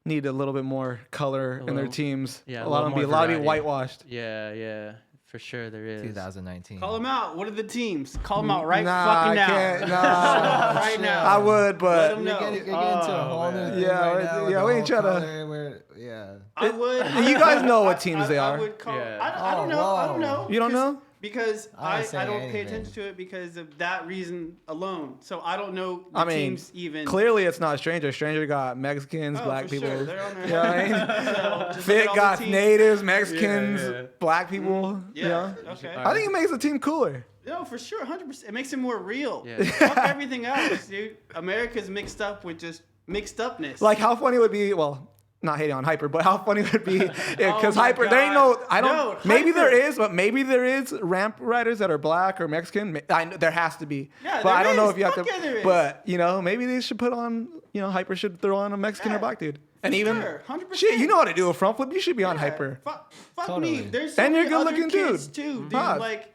A: need a little bit more color in their
B: little-
A: teams.
B: yeah,
A: a
B: a
A: lot
B: little
A: of them be
B: more
A: a lot of be
B: variety.
A: whitewashed.
B: Yeah, for sure there is.
D: 2019.
C: Call them out. What are the teams? Call them out right
A: Nah,
C: fucking
A: I
C: now.
A: can't. Nah,
C: Right now.
A: I would,
C: Let
A: but
C: them
D: You're
C: know.
D: getting into a whole new thing
A: Yeah,
D: right now with
A: yeah,
D: the
A: we ain't
D: whole
A: tryna-
D: color where- yeah.
C: I would.
A: You guys know what teams they are.
C: I would call.
B: Yeah.
C: I don't know. I don't know.
A: You don't
C: because-
A: know?
C: Because
D: I
C: I
D: ain't saying
C: don't pay
D: anything.
C: attention to it because of that reason alone. So I don't know the
A: I mean,
C: teams even.
A: clearly it's not a stranger. Stranger got Mexicans,
C: Oh,
A: black
C: for
A: people.
C: Sure. They're on there.
A: You know what I mean?
C: So, just look
A: Fit
C: at all the
A: got
C: teams.
A: natives, Mexicans,
B: Yeah.
A: black people.
C: Yeah.
A: You know?
C: Okay.
A: I think it makes the team cooler.
C: No, for sure, 100%. It makes it more real.
B: Yeah.
C: Fuck everything else, dude. America's mixed up with just mixed upness.
A: Like how funny would be? Well, not hating on Hyper, but how funny would it be? Because
C: Oh my
A: Hyper, there ain't no.
C: God.
A: I don't.
C: No,
A: maybe
C: Hyper.
A: there is, but maybe there is ramp riders that are black or Mexican. I know there has to be.
C: Yeah,
A: but I
C: there
A: don't know
C: is.
A: if you have
C: Fuck
A: to.
C: yeah, there is.
A: But you know, maybe they should put on. You know, Hyper should throw on a Mexican or
C: Yeah.
A: black dude. And even
C: Sure, 100%.
A: shit, you know how to do a front flip. You should be on
C: Yeah,
A: Hyper.
C: Fuck
D: Totally.
C: me. There's so
A: And you're
C: many other
A: good-looking
C: kids
A: dude.
C: too, dude.
A: Huh.
C: Like,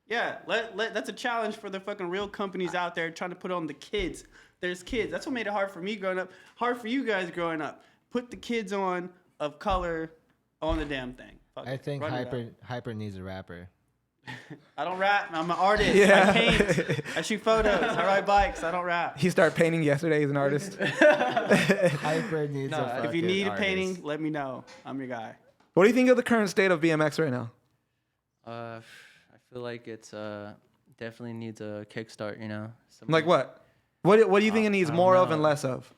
C: yeah, that's a challenge for the fucking real companies out there trying to put on the kids. There's kids. That's what made it hard for me growing up. Hard for you guys growing up. Put the kids on of color Own the damn thing. Fuck
D: I
C: it.
D: think
C: Run it out.
D: Hyper needs a rapper.
C: I don't rap. I'm an artist.
A: Yeah.
C: I paint. I shoot photos. I ride bikes. I don't rap.
A: He started painting yesterday. He's an artist.
D: Hyper needs
B: No,
D: a
B: if
D: fucking
C: If you need a
D: artist.
C: painting, let me know. I'm your guy.
A: What do you think of the current state of BMX right now?
B: I feel like it's definitely needs a kickstart. You know,
A: Like what? What do you think it needs
B: I don't
A: more of
B: know.
A: and less of?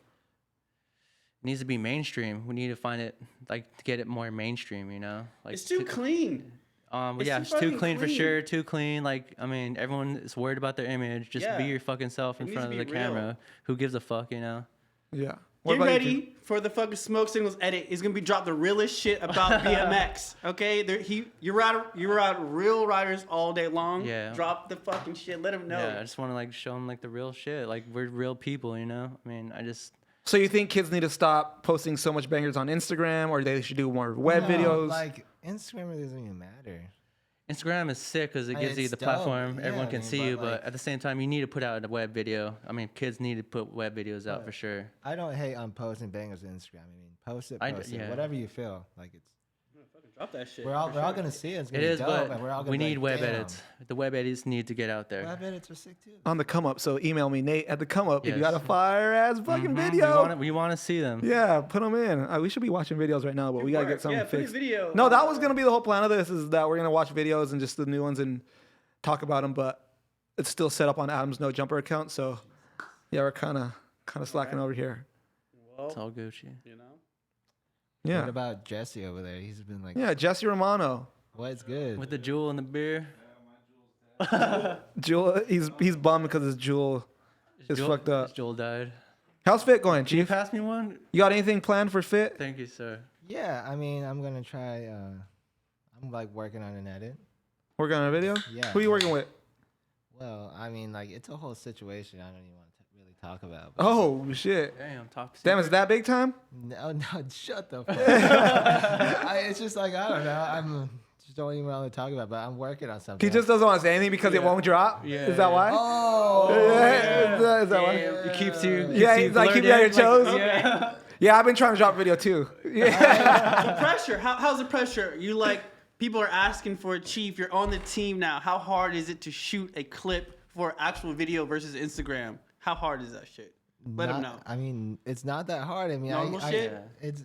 B: It needs to be mainstream. We need to find it to get it more mainstream. You know, like
C: It's too clean.
B: But
C: It's
B: yeah,
C: too
B: it's too
C: fucking
B: clean for
C: clean.
B: sure. Too clean. Like, I mean, everyone is worried about their image. Just be
C: Yeah.
B: your fucking self in
C: It
B: front of
C: needs
B: the
C: to be real.
B: camera. Who gives a fuck, you know?
A: Yeah.
C: Get ready for the fucking Smoke Signals edit. It's gonna be drop the realest shit about BMX. Okay, you're out real riders all day long.
B: Yeah.
C: Drop the fucking shit. Let them know.
B: Yeah, I just want to like show them like the real shit. Like we're real people, you know? I mean,
A: So you think kids need to stop posting so much bangers on Instagram, or they should do more web
D: No,
A: videos?
D: Like Instagram really doesn't even matter.
B: Instagram is sick because it
D: I-
B: gives you
D: it's
B: the
D: dope.
B: platform.
D: Yeah,
B: Everyone
D: I
B: can
D: mean,
B: see
D: but,
B: you, but
D: like-
B: at the same time, you need to put out a web video. I mean, kids need to put web videos out for sure.
D: I don't hate on posting bangers on Instagram. I mean, post it,
B: yeah.
D: whatever you feel. Like it's
C: Drop that shit.
D: we're all gonna see it. It's gonna
B: It
D: be
B: is,
D: dope,
B: but
D: and we're all gonna
B: we
D: be
B: need
D: like,
B: web
D: "Damn."
B: edits. The web edits need to get out there.
D: Web edits are sick too.
A: On the come up. So email me, Nate, at the come up. If you
B: Yes.
A: got a fire ass fucking video.
B: We want to see them.
A: Yeah, put them in. We should be watching videos right now, but we gotta get something
C: Yeah, put a
A: fixed.
C: video.
A: No, that was gonna be the whole plan of this. Is that we're gonna watch videos and just the new ones and talk about them, but it's still set up on Adam's No Jumper account. So yeah, we're kind of slacking over here.
C: Well,
B: It's all Gucci.
C: you know.
D: What
A: Yeah,
D: about Jesse over there? He's been like,
A: yeah. Jesse Romano,
D: what's good?
B: With the jewel and the beer.
A: Jewel. He's bummed because his Jewel is
B: Jewel-
A: fucked up.
B: his Jewel died.
A: How's fit going,
B: Can you
A: Chief?
B: pass me one?
A: You got anything planned for fit?
B: Thank you, sir.
D: Yeah, I mean, I'm gonna try. I'm like working on an edit.
A: Working on a video?
D: Yeah.
A: Who are you working with?
D: Well, I mean, like it's a whole situation. I don't even want to really talk about. But
A: Oh shit!
B: Damn, top
A: Damn, is that big time?
D: no, shut the fuck. It's just like I don't know. I'm just don't even want to talk about. It, but I'm working on something.
A: He just doesn't want to say anything because it won't drop.
B: Yeah.
A: Is that why?
D: Oh.
A: Yeah. Is that why?
B: It keeps you.
A: Yeah, he's like, keep you on your toes.
B: Yeah.
A: Yeah, I've been trying to drop a video too. Yeah.
C: The pressure. How's the pressure? You like people are asking for a Chief. You're on the team now. How hard is it to shoot a clip for actual video versus Instagram? How hard is that shit? Let them know.
D: I mean, it's not that hard. I mean,
C: Normal shit?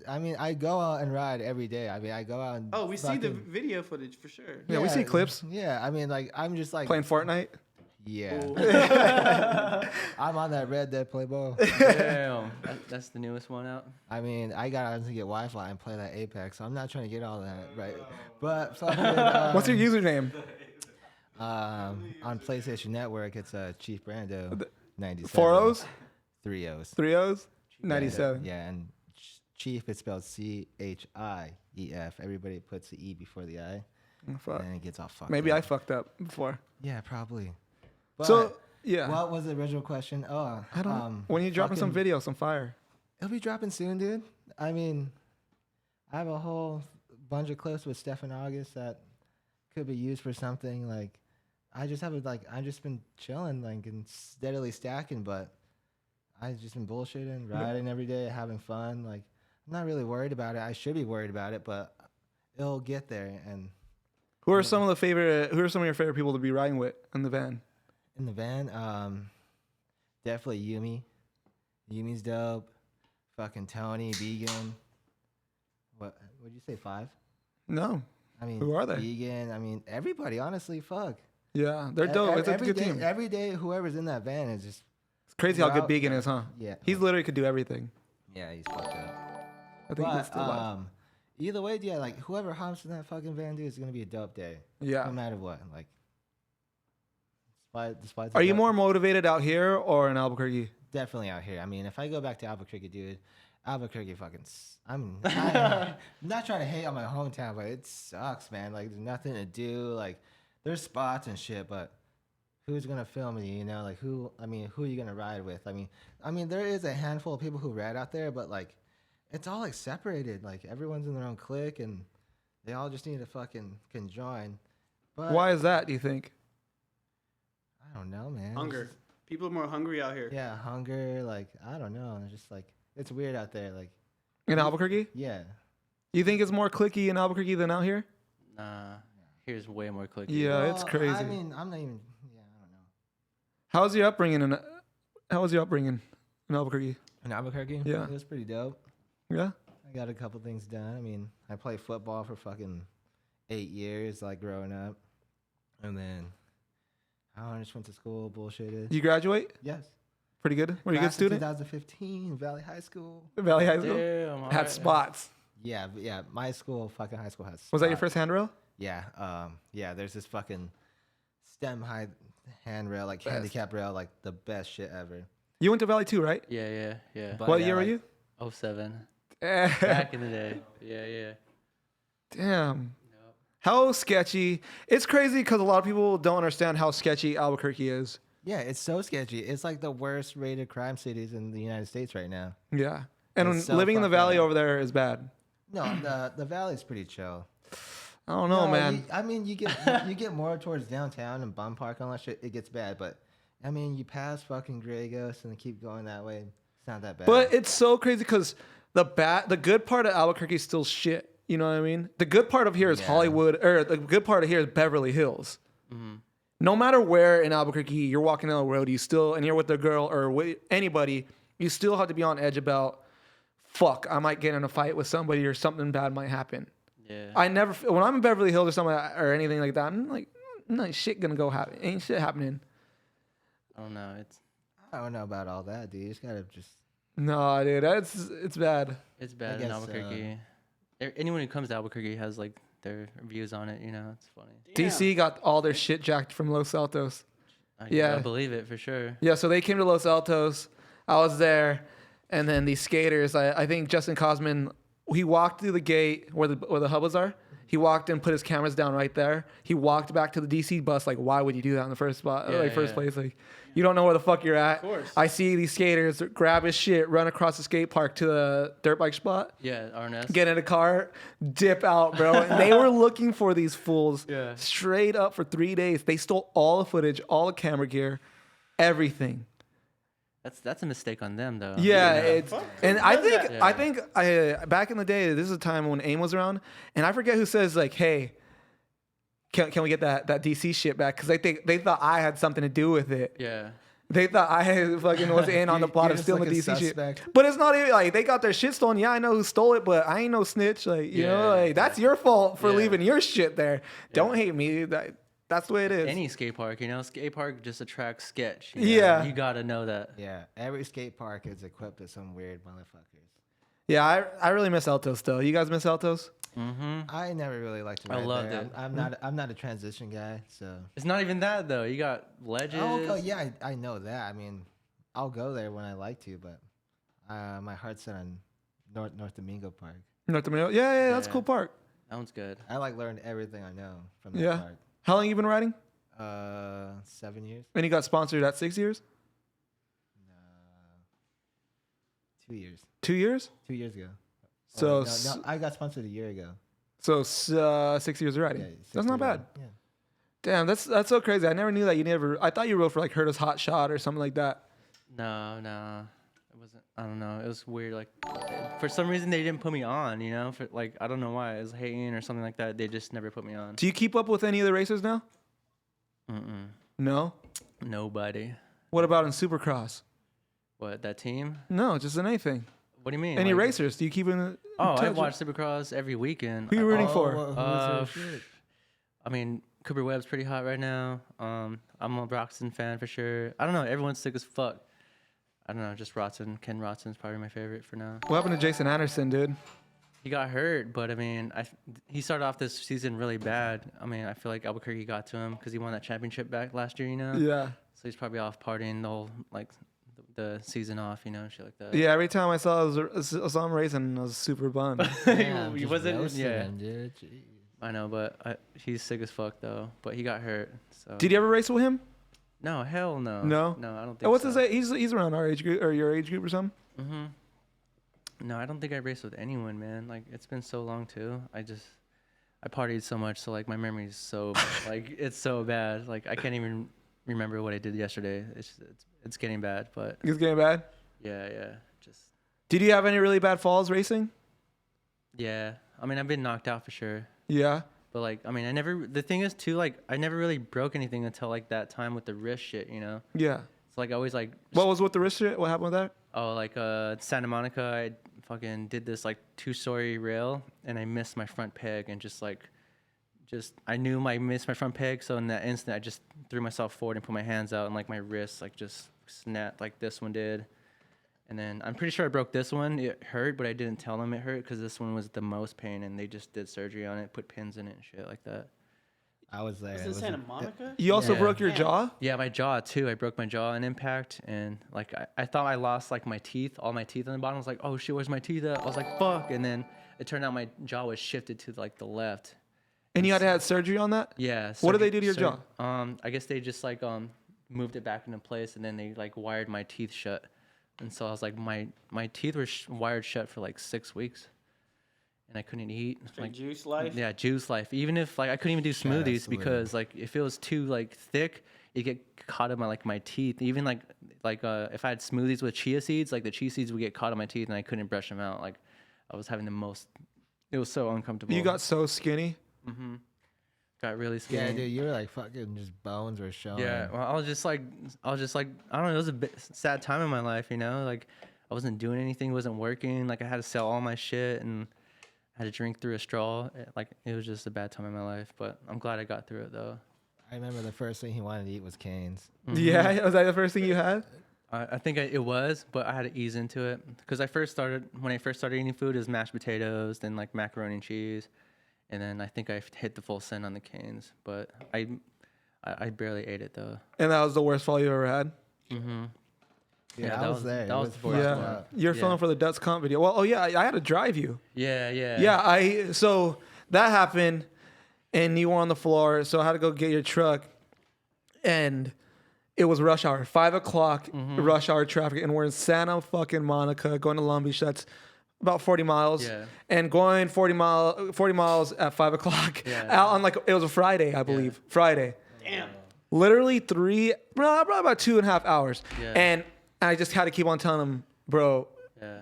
D: I mean, I go out and ride every day. I mean, I go out and.
C: Oh, we see the
D: fucking-
C: video footage for sure.
A: Yeah, we see clips.
D: Yeah, I mean, like I'm just like
A: Playing Fortnite.
D: Yeah. I'm on that Red Dead Playboy.
B: Damn. That's the newest one out.
D: I mean, I got to get Wi-Fi and play that Apex, so I'm not trying to get all that right. But fucking,
A: What's your username?
D: on PlayStation Network, it's Chief Brando 97.
A: 4 O's?
D: 3 O's.
A: 3 O's? 97.
D: Yeah, and Chief, it's spelled Chief. Everybody puts the E before the I,
A: Oh, fuck.
D: and it gets all fucked
A: Maybe
D: up.
A: I fucked up before.
D: Yeah, probably. But
A: So, yeah.
D: what was the original question? Oh,
A: I don't know. When you dropping some
D: fucking-
A: video, some fire.
D: It'll be dropping soon, dude. I mean, I have a whole bunch of clips with Stephen August that could be used for something. Like, I just have I've just been chilling, like, and steadily stacking, but I've just been bullshitting, riding every day, having fun. Like, I'm not really worried about it. I should be worried about it, but it'll get there. And
A: Who are some of your favorite people to be riding with in the van?
D: in the van, definitely Yumi. Yumi's dope. Fucking Tony, Vegan. What would you say, 5?
A: No.
D: I mean,
A: Who are they?
D: Vegan. I mean, everybody. Honestly, fuck.
A: Yeah, they're dope. It's a
D: Every
A: good
D: day-
A: team.
D: Every day, whoever's in that van is just
A: It's crazy how
D: We're
A: good
D: out-
A: Began is, huh?
D: yeah.
A: He's literally could do everything.
D: Yeah, he's fucked up.
A: I think he's
D: But
A: still alive.
D: either way, yeah, like whoever hops in that fucking van, dude, is gonna be a dope day.
A: Yeah.
D: No matter what, like. Despite
A: Are you more motivated out here or in Albuquerque?
D: definitely out here? I mean, if I go back to Albuquerque, dude, Albuquerque fucking. I'm not trying to hate on my hometown, but it sucks, man. Like, there's nothing to do. Like, there's spots and shit, but who's gonna film you? You know, like who? I mean, who are you gonna ride with? I mean, there is a handful of people who ride out there, but like, it's all like separated. Like, everyone's in their own clique, and they all just need to fucking conjoin. But
A: Why is that, do you think?
D: I don't know, man.
C: Hunger. People are more hungry out here.
D: Yeah, hunger. Like, I don't know. It's just like it's weird out there. Like,
A: In Albuquerque?
D: yeah.
A: You think it's more clicky in Albuquerque than out here?
B: Nah, here's way more clicky.
A: Yeah, it's crazy.
D: I mean, I'm not even. Yeah, I don't know.
A: How was your upbringing in Albuquerque?
D: In Albuquerque,
A: Yeah.
D: it was pretty dope.
A: Yeah.
D: I got a couple things done. I mean, I played football for fucking 8 years, like growing up, and then I just went to school, bullshitted.
A: You graduate?
D: Yes.
A: Pretty good. Were you a good
D: Class of
A: student?
D: 2015, Valley High School.
A: Valley High School.
B: Damn,
A: Had
B: alright.
A: spots.
D: Yeah, my school, fucking high school has.
A: Was that your
D: spots.
A: first handrail?
D: Yeah, yeah. There's this fucking stem high handrail, like
A: Best.
D: handicap rail, like the best shit ever.
A: You went to Valley too, right?
B: Yeah.
D: But
A: What
D: yeah,
A: year were
D: like-
A: you?
B: 07. Back in the day. Yeah.
A: Damn. How sketchy. It's crazy because a lot of people don't understand how sketchy Albuquerque is.
D: Yeah, it's so sketchy. It's like the worst rated crime cities in the United States right now.
A: Yeah. And
D: It's so
A: living in the
D: fucked
A: valley
D: up.
A: over there is bad.
D: No, the valley's pretty chill.
A: I don't know,
D: No,
A: man.
D: I mean, you get more towards downtown and Bum Park and all that shit. It gets bad, but I mean, you pass fucking Dragos and keep going that way. It's not that bad.
A: But it's so crazy because the good part of Albuquerque is still shit. You know what I mean? The good part of here is
D: Yeah.
A: Hollywood, or the good part of here is Beverly Hills. No matter where in Albuquerque you're walking down the road, and you're with a girl or with anybody, you still have to be on edge about, fuck, I might get in a fight with somebody or something bad might happen.
B: Yeah.
A: When I'm in Beverly Hills or something or anything like that, I'm like, no shit gonna go happen. Ain't shit happening.
B: I don't know.
D: I don't know about all that, dude. You just gotta just.
A: No, dude, it's bad.
B: It's bad in
D: guess,
B: Albuquerque. Anyone who comes to Albuquerque has like their views on it. You know, it's funny.
A: DC got all their shit jacked from Los Altos.
B: I believe it for sure.
A: Yeah, so they came to Los Altos. I was there, and then these skaters. I think Justin Cosman. He walked through the gate where the hubbas are. He walked and put his cameras down right there. He walked back to the DC bus. Like, why would you do that in the first spot? First place? Like, you don't know where the fuck you're at.
C: Of course.
A: I see these skaters grab his shit, run across the skate park to the dirt bike spot,
B: Yeah, RNS.
A: get in a car, dip out, bro. And they were looking for these fools
B: Yeah.
A: straight up for 3 days. They stole all the footage, all the camera gear, everything.
B: That's a mistake on them though.
A: Yeah, it's and I think
B: that?
A: I think back in the day, this is a time when AIM was around, and I forget who says like, "Hey, can we get that DC shit back?" Because they thought I had something to do with it.
B: Yeah.
A: They thought I fucking was in on the plot
D: You're
A: of
D: just
A: stealing the
D: like a
A: DC
D: suspect.
A: shit. But it's not even like they got their shit stolen. Yeah, I know who stole it, but I ain't no snitch. Like you know,
B: Yeah.
A: like that's your fault for
B: Yeah.
A: leaving your shit there. Don't hate me. That's the way it is.
B: Any skate park, you know, skate park just attracts sketch. You know?
A: Yeah.
B: You gotta know that.
D: Yeah, every skate park is equipped with some weird motherfuckers.
A: Yeah, I really miss Altos still. You guys miss Altos?
B: Mm-hmm.
D: I never really liked to
B: I
D: ride
B: loved
D: there.
B: it.
D: I'm not a transition guy, so.
B: It's not even that though. You got ledges.
D: Oh, yeah, I know that. I mean, I'll go there when I like to, but my heart's set on North Domingo Park.
A: North America? Yeah, that's a
B: Yeah.
A: cool park.
B: That one's good.
D: I like learned everything I know from that
A: Yeah.
D: park.
A: How long you been riding?
D: 7 years.
A: And you got sponsored at 6 years?
D: 2 years.
A: 2 years?
D: 2 years ago.
A: So
D: no, I got sponsored a year ago.
A: so 6 years of riding.
D: Yeah,
A: That's not
D: 6 years
A: bad.
D: ago. Yeah.
A: Damn, that's so crazy. I never knew that. I thought you rode for like Hurta's Hot Shot or something like that.
B: No, it wasn't. I don't know. It was weird. Like, for some reason they didn't put me on. You know, for like I don't know why. It was hating or something like that. They just never put me on.
A: Do you keep up with any of the racers now? No.
B: Nobody.
A: What about in Supercross?
B: What, that team?
A: No, just in anything.
B: What do you mean?
A: Any
B: Like-
A: racers? Do you keep in?
B: Oh, I
A: touch?
B: watch Supercross every weekend.
A: Who you rooting for?
D: who was
B: Uh,
D: your shit?
B: I mean, Cooper Webb's pretty hot right now. I'm a Roxon fan for sure. I don't know. Everyone's sick as fuck. I don't know. Just Rotson. Ken Rotson's probably my favorite for now.
A: What happened to Jason Anderson, dude?
B: He got hurt, but I mean, he started off this season really bad. I mean, I feel like Albuquerque got to him because he won that championship back last year, you know?
A: Yeah.
B: So he's probably off partying the whole, like, the season off, you know, shit like that.
A: Yeah, every time I saw him racing, I was super bummed.
D: Damn,
B: he
D: just
B: wasn't,
D: roasted
B: yeah.
D: him, dude. Jeez.
B: I know, but he's sick as fuck, though. But he got hurt, so.
A: Did you ever race with him?
B: No, hell no.
A: No?
B: No, I don't think
A: Oh, what's
B: so.
A: his age? He's around our age group or your age group or something.
B: Mm-hmm. No, I don't think I raced with anyone, man. Like, it's been so long, too. I partied so much, so, like, my memory is so, like, it's so bad. Like, I can't even remember what I did yesterday. It's getting bad, but
A: It's getting bad.
B: yeah, just,
A: Did you have any really bad falls racing?
B: yeah. I mean, I've been knocked out for sure.
A: Yeah.
B: But like, I mean, the thing is too, like, I never really broke anything until like that time with the wrist shit, you know?
A: Yeah.
B: So like, I always like.
A: What was with the wrist shit? What happened with that?
B: Oh, like Santa Monica, I fucking did this like 2-story rail and I missed my front peg and I knew I missed my front peg. So in that instant, I just threw myself forward and put my hands out and like my wrists like just snapped like this one did. And then I'm pretty sure I broke this one. It hurt, but I didn't tell them it hurt because this one was the most pain and they just did surgery on it, put pins in it and shit like that.
D: I was there.
C: Was it Santa Monica?
A: You also
B: Yeah.
A: broke your jaw?
B: Yeah, my jaw too. I broke my jaw in impact, and like I thought I lost like my teeth, all my teeth on the bottom. I was like, oh shit, where's my teeth at? I was like, fuck, and then it turned out my jaw was shifted to like the left.
A: And you had to have surgery on that?
B: Yeah.
A: What did they do to your jaw?
B: I guess they just like moved it back into place, and then they like wired my teeth shut, and so I was like, my teeth were wired shut for like 6 weeks. And I couldn't eat.
C: Like juice life?
B: Yeah, juice life. Even if like I couldn't even do smoothies because like if it was too like thick, it get caught in my teeth. Even like if I had smoothies with chia seeds, like the chia seeds would get caught in my teeth and I couldn't brush them out. Like I was having the most. It was so uncomfortable.
A: You got so skinny.
B: Mm-hmm. Got really skinny.
D: Yeah, dude, you were like fucking just bones were showing.
B: Yeah, well, I was just like I don't know. It was a bit sad time in my life, you know. Like I wasn't doing anything, wasn't working. Like I had to sell all my shit and. I had to drink through a straw. Like it was just a bad time in my life, but I'm glad I got through it though.
D: I remember the first thing he wanted to eat was canes.
B: Mm-hmm.
A: Yeah, was that the first thing you had?
B: I think it was, but I had to ease into it because when I first started eating food, it was mashed potatoes, then like macaroni and cheese, and then I think I hit the full send on the canes. But I barely ate it though.
A: And that was the worst fall you ever had?
B: Mm-hmm.
D: Yeah, I was there.
B: That was the
D: fucked
B: worst
A: Yeah.
B: one.
A: You're filming for the Dutch Comp video. Well, I had to drive you.
B: Yeah.
A: Yeah, so that happened, and you were on the floor, so I had to go get your truck, and it was rush hour, 5 o'clock, rush hour traffic, and we're in Santa fucking Monica, going to Long Beach. That's about 40 miles, and going 40 miles at 5 o'clock.
B: Yeah.
A: Out on it was a Friday, I believe, Friday.
C: Damn.
A: Literally probably about 2.5 hours,
B: Yeah.
A: and I just had to keep on telling him, bro.
B: Yeah.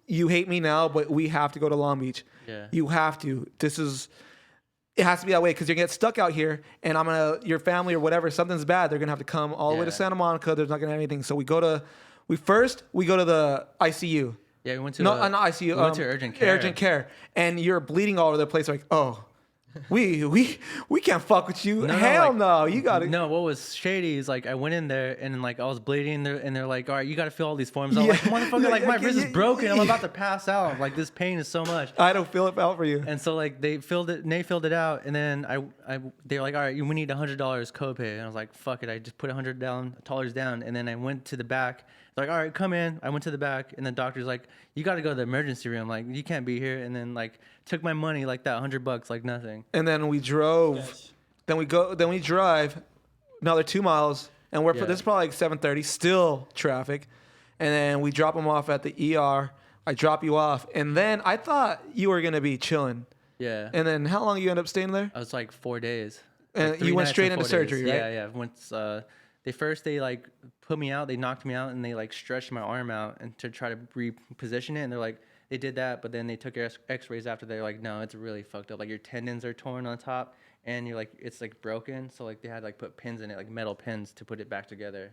A: You hate me now, but we have to go to Long Beach.
B: Yeah.
A: You have to. It has to be that way because you're gonna get stuck out here, and your family or whatever, something's bad. They're gonna have to come all the way to Santa Monica. There's not gonna have anything. So we go to the ICU.
B: Yeah, we went to
A: Not ICU.
B: we went to urgent care.
A: Urgent care, and you're bleeding all over the place. Like, oh, we can't fuck with you. Hell no. You gotta.
B: No, what was shady is like I went in there and like I was bleeding there and they're like, all right, you gotta fill all these forms. I was like, motherfucker, like my wrist is broken. I'm about to pass out. Like this pain is so much.
A: I don't feel it out for you.
B: And so like they filled it out and then they were like, all right, we need $100 copay. And I was like, fuck it. I just put $100 down and then I went to the back. They're like, all right, come in. I went to the back and the doctor's like, you got to go to the emergency room. Like, you can't be here. And then like took my money like that, $100, like nothing.
A: And then we drove.
C: Yes.
A: Then we drive another 2 miles, and this is probably like 7:30, still traffic. And then we drop them off at the ER. I drop you off, and then I thought you were gonna be chilling.
B: Yeah.
A: And then how long you end up staying there?
B: I was like 4 days.
A: And
B: Like,
A: you
B: 3
A: went
B: nights
A: straight
B: and
A: into
B: 4 days.
A: surgery, right?
B: Yeah. Once they like put me out, they knocked me out, and they like stretched my arm out and to try to reposition it. And they're like, they did that, but then they took X-rays after. They're like, no, it's really fucked up. Like your tendons are torn on top, and you're like, it's like broken. So like they had like put pins in it, like metal pins, to put it back together.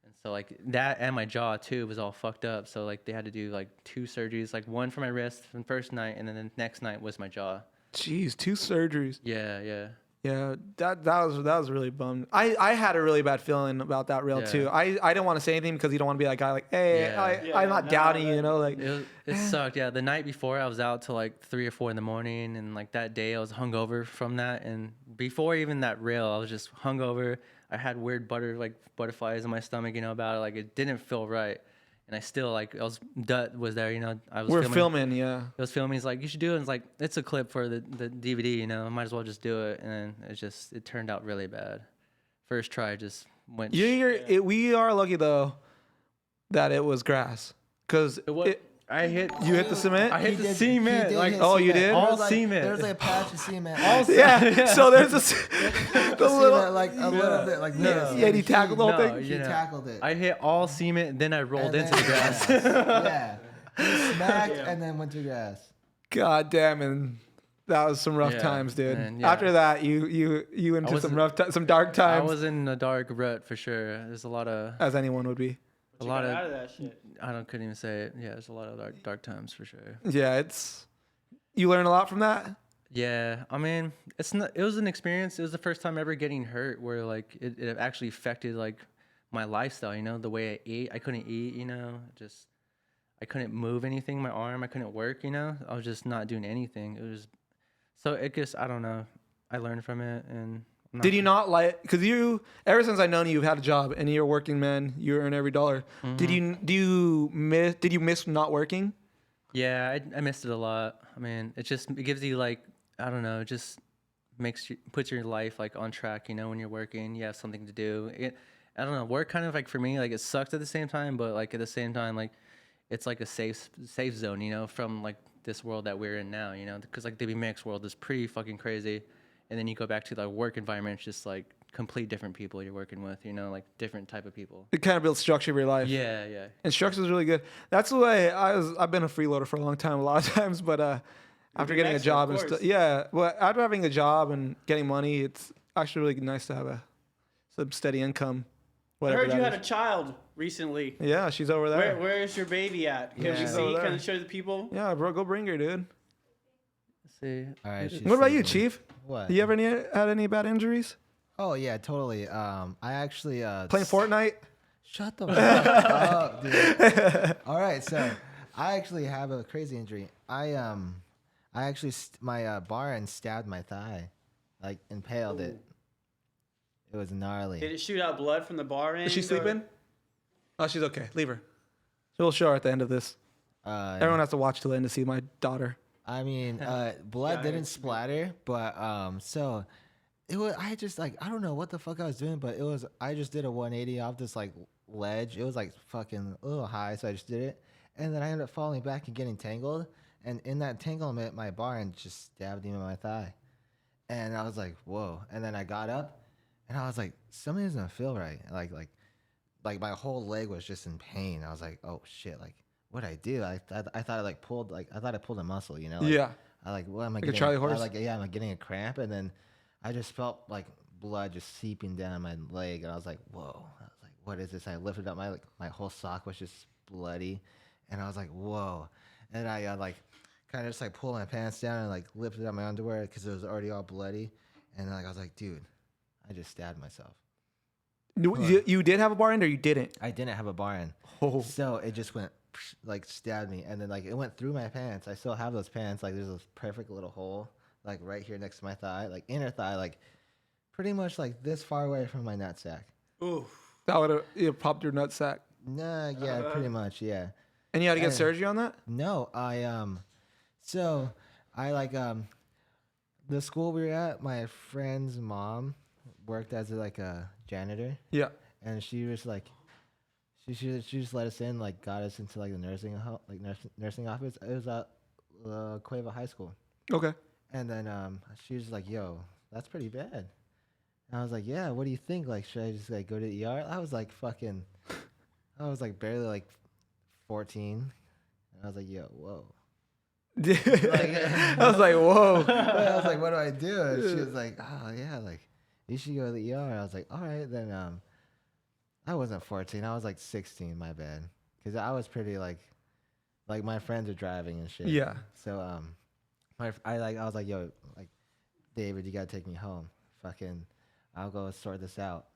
B: And so like that and my jaw too was all fucked up. So like they had to do like 2 surgeries, like one for my wrist from the first night, and then the next night was my jaw.
A: Jeez, 2 surgeries.
B: Yeah.
A: Yeah, that was really bummed. I had a really bad feeling about that rail too. I didn't want to say anything because you don't want to be that guy like, hey, I'm not doubting you, you know, like
B: it sucked. Yeah, the night before I was out till like 3 or 4 in the morning, and like that day I was hungover from that, and before even that rail I was just hungover. I had weird butterflies in my stomach, you know, about it. Like it didn't feel right. And I still Dut was there, you know.
A: We're filming, yeah.
B: I was filming. He's like, you should do it. And it's like, it's a clip for the DVD, you know. I might as well just do it. And it turned out really bad. First try just went.
A: We are lucky though that it was grass, because you hit the cement.
B: I hit the cement.
D: Like,
A: you did?
B: All cement.
D: There's like a patch of cement.
A: Yeah. So there's
D: The little, like a little bit, like this.
A: Yeah, he tackled the whole thing.
D: He tackled it.
B: I hit all cement, then I rolled
D: And
B: into the grass.
D: Yeah. He smacked and then went to grass.
A: God damn, and that was some rough
B: Yeah,
A: times, dude.
B: man, yeah.
A: After that, you into some some dark
B: I
A: times,
B: was in a dark rut for sure. There's a lot of
A: as anyone would be.
C: But
B: a
C: you
B: lot
C: got
B: of
C: out of that shit.
B: couldn't even say it. Yeah, there's a lot of dark times for sure.
A: Yeah, you learn a lot from that.
B: Yeah, I mean, it was an experience. It was the first time ever getting hurt where like it actually affected like my lifestyle, you know, the way I ate. I couldn't eat, you know, just I couldn't move anything, my arm, I couldn't work, you know. I was just not doing anything. It was so it just I don't know. I learned from it and
A: Did you not like? Because ever since I've known you, you've had a job and you're a working man. You earn every dollar.
B: Mm-hmm.
A: Did you miss not working?
B: Yeah, I missed it a lot. I mean, it gives you like I don't know, it just puts your life like on track. You know, when you're working, you have something to do. I don't know, work kind of like for me, like it sucked at the same time, but like at the same time, like it's like a safe zone. You know, from like this world that we're in now. You know, because like the Bmx world is pretty fucking crazy, and then you go back to the work environment, it's just like complete different people you're working with. You know, like different type of people.
A: It kind of builds structure of your life.
B: Yeah, yeah.
A: And structure is really good. That's the way I've been a freeloader for a long time, a lot of times, but after getting a
C: Bmx,
A: job
C: of
A: and
C: course.
A: well, after having a job and getting money, it's actually really nice to have some steady income.
C: I
A: Whatever
C: heard you
A: that
C: had a child recently.
A: Yeah, she's over there.
C: Where is your baby at? Can
D: Yeah.
C: we
D: She's
C: see?
A: over there.
C: Can I show the people?
A: Yeah, bro, go bring her, dude.
B: Let's see.
D: All right. she's
A: What about you,
D: sleeping.
A: Chief?
D: What?
A: You ever had any bad injuries?
D: Oh yeah, totally. I actually
A: Playing Fortnite?
D: Shut the fuck up, dude. All right, so I actually have a crazy injury. I actually my Baron stabbed my thigh, like impaled it. It was gnarly.
C: Did it shoot out blood from the bar end?
A: Is she
C: or-
A: sleeping? Oh, she's okay. Leave her. We'll show her at the end of this. Everyone has to watch till the end to see my daughter.
D: I mean, blood
C: Yeah,
D: didn't
C: it's-
D: splatter, but so it was. I just like I don't know what the fuck I was doing, but it was. I just did a 180 off this like ledge. It was like fucking a little high, so I just did it, and then I ended up falling back and getting tangled. And in that entanglement, my Baron just stabbed him in my thigh, and I was like, whoa. And then I got up, and I was like, something doesn't feel right. Like my whole leg was just in pain. I was like, oh shit, like. What I do? I thought I like pulled I thought I pulled a muscle, you know? Like,
A: Yeah.
D: I like what am I
A: Like a
D: getting?
A: Charlie horse?
D: I'm like getting a cramp, and then I just felt like blood just seeping down my leg, and I was like, whoa! I was like, what is this? I lifted up my whole sock was just bloody, and I was like, whoa! And I like kind of just like pulled my pants down and like lifted up my underwear because it was already all bloody, and like I was like, dude, I just stabbed myself.
A: You did have a bar end or you didn't?
D: I didn't have a Baron, so it just went like stabbed me, and then like it went through my pants. I still have those pants. Like there's this perfect little hole, like right here next to my thigh, like inner thigh, like pretty much like this far away from my nutsack.
C: Ooh.
A: That would have popped your nutsack.
D: Nah, yeah, pretty much, yeah.
A: And you had to get
D: And-
A: surgery on that?
D: No, so I like the school we were at. My friend's mom worked as like a janitor,
A: Yeah.
D: and she was like. She just let us in, like got us into like the nursing office. It was at Cueva High School,
A: Okay.
D: and then she was like, "Yo, that's pretty bad." And I was like, "Yeah, what do you think? Like, should I just like go to the ER?" I was like barely like 14, and I was like, "Yo, whoa."
A: I was like, whoa.
D: I was like, "What do I do?" And she was like, "Oh yeah, like you should go to the ER." I was like, "All right, then." I wasn't 14. I was like 16. My bad, because I was pretty like my friends are driving and shit.
A: Yeah.
D: So I was like, yo, like David, you gotta take me home. Fucking, I'll go sort this out.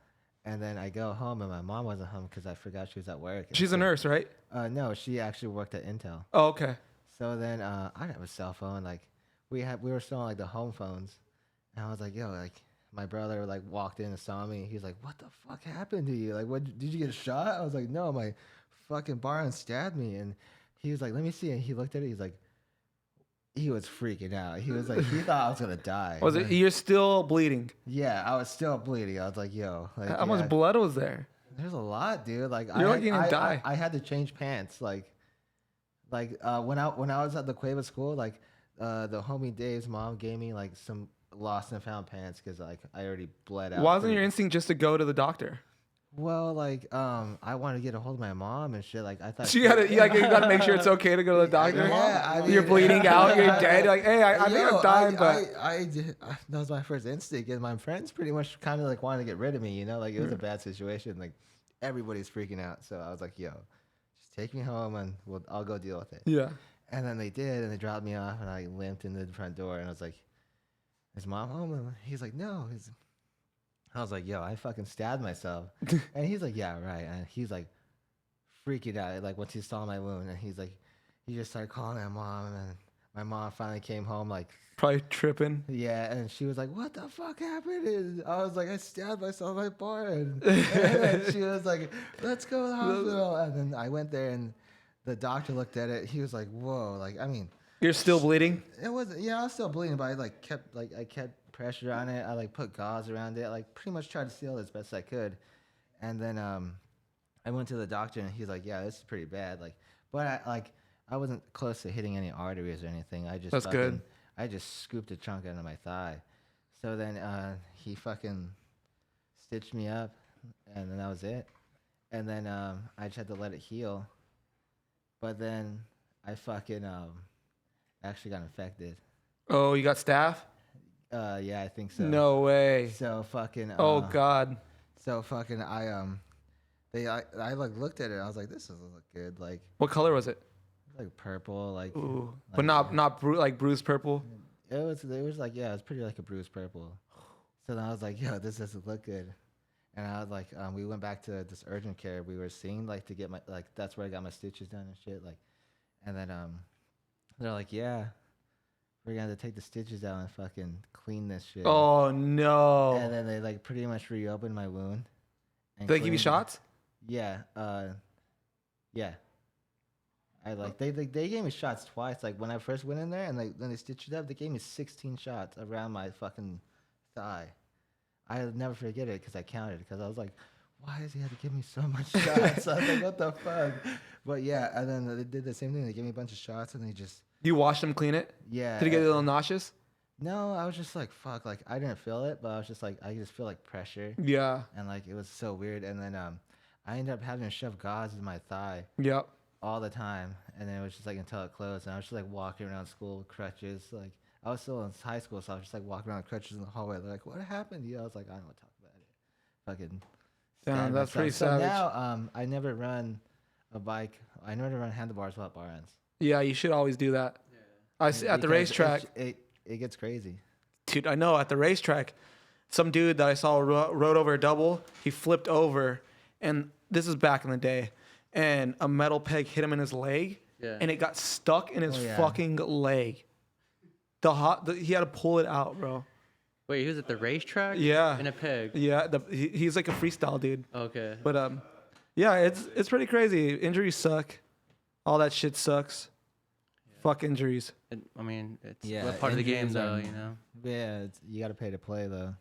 D: And then I go home and my mom wasn't home because I forgot she was at work. And
A: She's a
D: so-
A: nurse, right?
D: No, she actually worked at Intel.
A: Oh, okay.
D: So then I didn't have a cell phone. Like we were still on like the home phones, and I was like, yo, like. My brother like walked in and saw me. He's like, "What the fuck happened to you? Like, what did you get shot?" I was like, "No, my fucking Baron stabbed me." And he was like, "Let me see." And he looked at it. He's like, he was freaking out. He was like, he thought I was gonna die.
A: Was it? You're still bleeding.
D: Yeah, I was still bleeding. I was like, "Yo, like,
A: How much blood was there?
D: There's a lot, dude. Like,
A: You're lucky you didn't die.
D: I had to change pants. Like when I was at the Cueva school, like the homie Dave's mom gave me like some lost and found pants because like I already bled out.
A: Wasn't
D: pretty-
A: your instinct just to go to the doctor?
D: Well, like, I wanted to get a hold of my mom and shit. Like, I thought
A: You gotta make sure it's okay to go to the doctor.
D: Yeah, I mean,
A: You're bleeding out. You're dead. You're like, hey, I think I'm dying, but
D: that was my first instinct, and my friends pretty much kind of like wanted to get rid of me. You know, like it was a bad situation. Like everybody's freaking out, so I was like, yo, just take me home, and I'll go deal with it.
A: yeah.
D: And then they did, and they dropped me off, and I limped into the front door, and I was like, is mom home? And he's like, no. I was like, yo, I fucking stabbed myself. And he's like, yeah, right. And he's like freaking out, like once he saw my wound. And he's like, he just started calling my mom. And my mom finally came home, like,
A: Probably tripping.
D: yeah. And she was like, what the fuck happened? And I was like, I stabbed myself at bar. And then she was like, let's go to the hospital. And then I went there, and the doctor looked at it. He was like, whoa. Like, I mean,
A: You're still bleeding?
D: it was, yeah, I was still bleeding, but I kept pressure on it. I like put gauze around it, like pretty much tried to seal it as best I could. And then I went to the doctor, and he's like, yeah, this is pretty bad. Like, but I wasn't close to hitting any arteries or anything.
A: That's good.
D: I just scooped a chunk out of my thigh. So then he fucking stitched me up, and then that was it. And then I just had to let it heal. But then I fucking actually got infected.
A: Oh, you got staph?
D: Yeah, I think so.
A: No way.
D: So fucking.
A: Oh God.
D: So fucking I like looked at it. I was like, this doesn't look good. Like
A: What color was it?
D: purple. Like.
A: Ooh,
D: like,
A: but not like bruised purple.
D: It was like, yeah, it was pretty like a bruised purple. So then I was like, yo, this doesn't look good. And I was like, we went back to this urgent care we were seeing, like to get my, like that's where I got my stitches done and shit. Like, and then they're like, yeah, we're gonna have to take the stitches out and fucking clean this shit.
A: Oh no.
D: And then they like pretty much reopened my wound. And
A: Did they give you
D: cleaned it.
A: shots?
D: Yeah. Yeah. I like they gave me shots twice. Like when I first went in there, and like when they stitched it up, they gave me 16 shots around my fucking thigh. I'll never forget it because I counted, because I was like, why does he have to give me so much shots? I was like, what the fuck? But yeah, and then they did the same thing. They gave me a bunch of shots, and they just,
A: You washed them, clean it?
D: yeah.
A: Did it get a little nauseous?
D: No, I was just like, fuck. Like I didn't feel it, but I was just like, I just feel like pressure,
A: Yeah.
D: and like it was so weird. And then I ended up having to shove gauze in my thigh
A: Yep.
D: all the time, and then it was just like until it closed, and I was just like walking around school with crutches. Like I was still in high school, so I was just like walking around with crutches in the hallway. They're like, what happened to you? I was like, I don't want to talk about it. Fucking
A: Damn,
D: stabbed
A: that's pretty
D: myself.
A: savage.
D: So now I never run a bike. I never run handlebars without bar ends.
A: Yeah, you should always do that. I see at the
D: Because
A: racetrack.
D: it gets crazy.
A: Dude, I know at the racetrack, some dude that I saw rode over a double, he flipped over, and this is back in the day, and a metal peg hit him in his leg,
B: Yeah.
A: and it got stuck in his
D: Oh, yeah.
A: fucking leg. He had to pull it out, bro.
B: Wait, he was at the racetrack?
A: Yeah.
B: In a peg?
A: Yeah, he's like a freestyle dude.
B: Okay.
A: But yeah, it's pretty crazy. Injuries suck. All that shit sucks. Fuck injuries.
B: I mean, it's
D: Yeah,
B: part of the game,
D: injuries
B: though,
D: are-
B: you know?
D: Yeah, you got to pay to play though.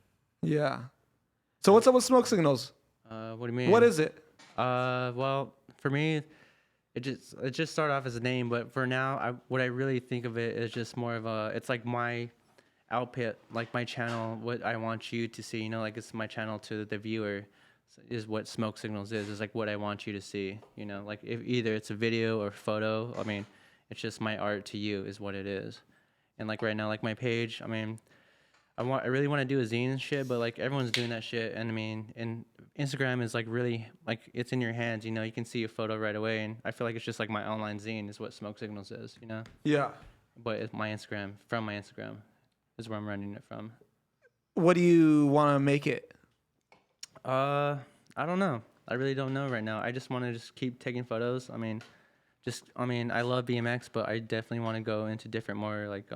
A: Yeah. So what's up with smoke signals?
B: What do you mean?
A: What is it?
B: Well, for me, it just started off as a name, but for now, what I really think of it is just more of it's like my output, like my channel, what I want you to see, you know, like it's my channel to the viewer, is what smoke signals is like what I want you to see, you know, like if either it's a video or photo, I mean, it's just my art to you is what it is. And like right now, like my page, I mean, I really want to do a zine and shit, but like everyone's doing that shit, and I mean, and Instagram is like really like it's in your hands, you know, you can see a photo right away, and I feel like it's just like my online zine is what Smoke Signals is, you know.
A: Yeah.
B: But it's my Instagram is where I'm running it from.
A: What do you want to make it?
B: I don't know. I really don't know right now. I just want to just keep taking photos. I mean, I love BMX, but I definitely want to go into different more like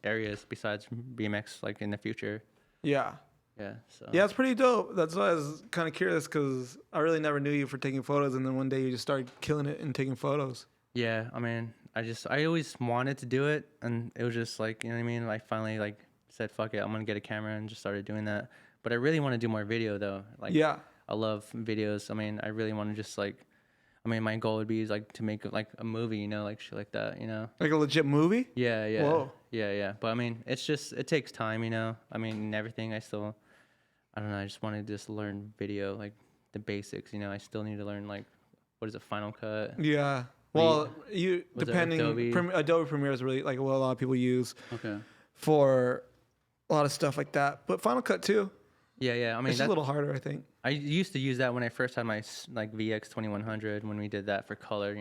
B: areas besides BMX like in the future.
A: Yeah.
B: Yeah. So.
A: Yeah, it's pretty dope. That's why I was kind of curious, because I really never knew you for taking photos, and then one day you just started killing it and taking photos.
B: Yeah, I mean, I always wanted to do it, and it was just like, you know what I mean? I finally like said, fuck it, I'm gonna get a camera, and just started doing that. But I really want to do more video though. Like,
A: Yeah.
B: I love videos. I mean, I really want to just like, I mean, my goal would be like to make like a movie, you know, like shit like that, you know?
A: Like a legit movie?
B: Yeah, yeah.
A: Whoa.
B: Yeah. But I mean, it takes time, you know? I mean, and everything, I don't know, I just want to just learn video, like the basics. I still need to learn like what is it, Final Cut.
A: Yeah. Well,
B: Was it
A: depending
B: Adobe?
A: Adobe Premiere is really like what a lot of people use
B: Okay.
A: for a lot of stuff like that. But Final Cut too.
B: Yeah. I mean,
A: It's just a little harder, I think.
B: I used to use that when I first had my like VX 2100 when we did that for color.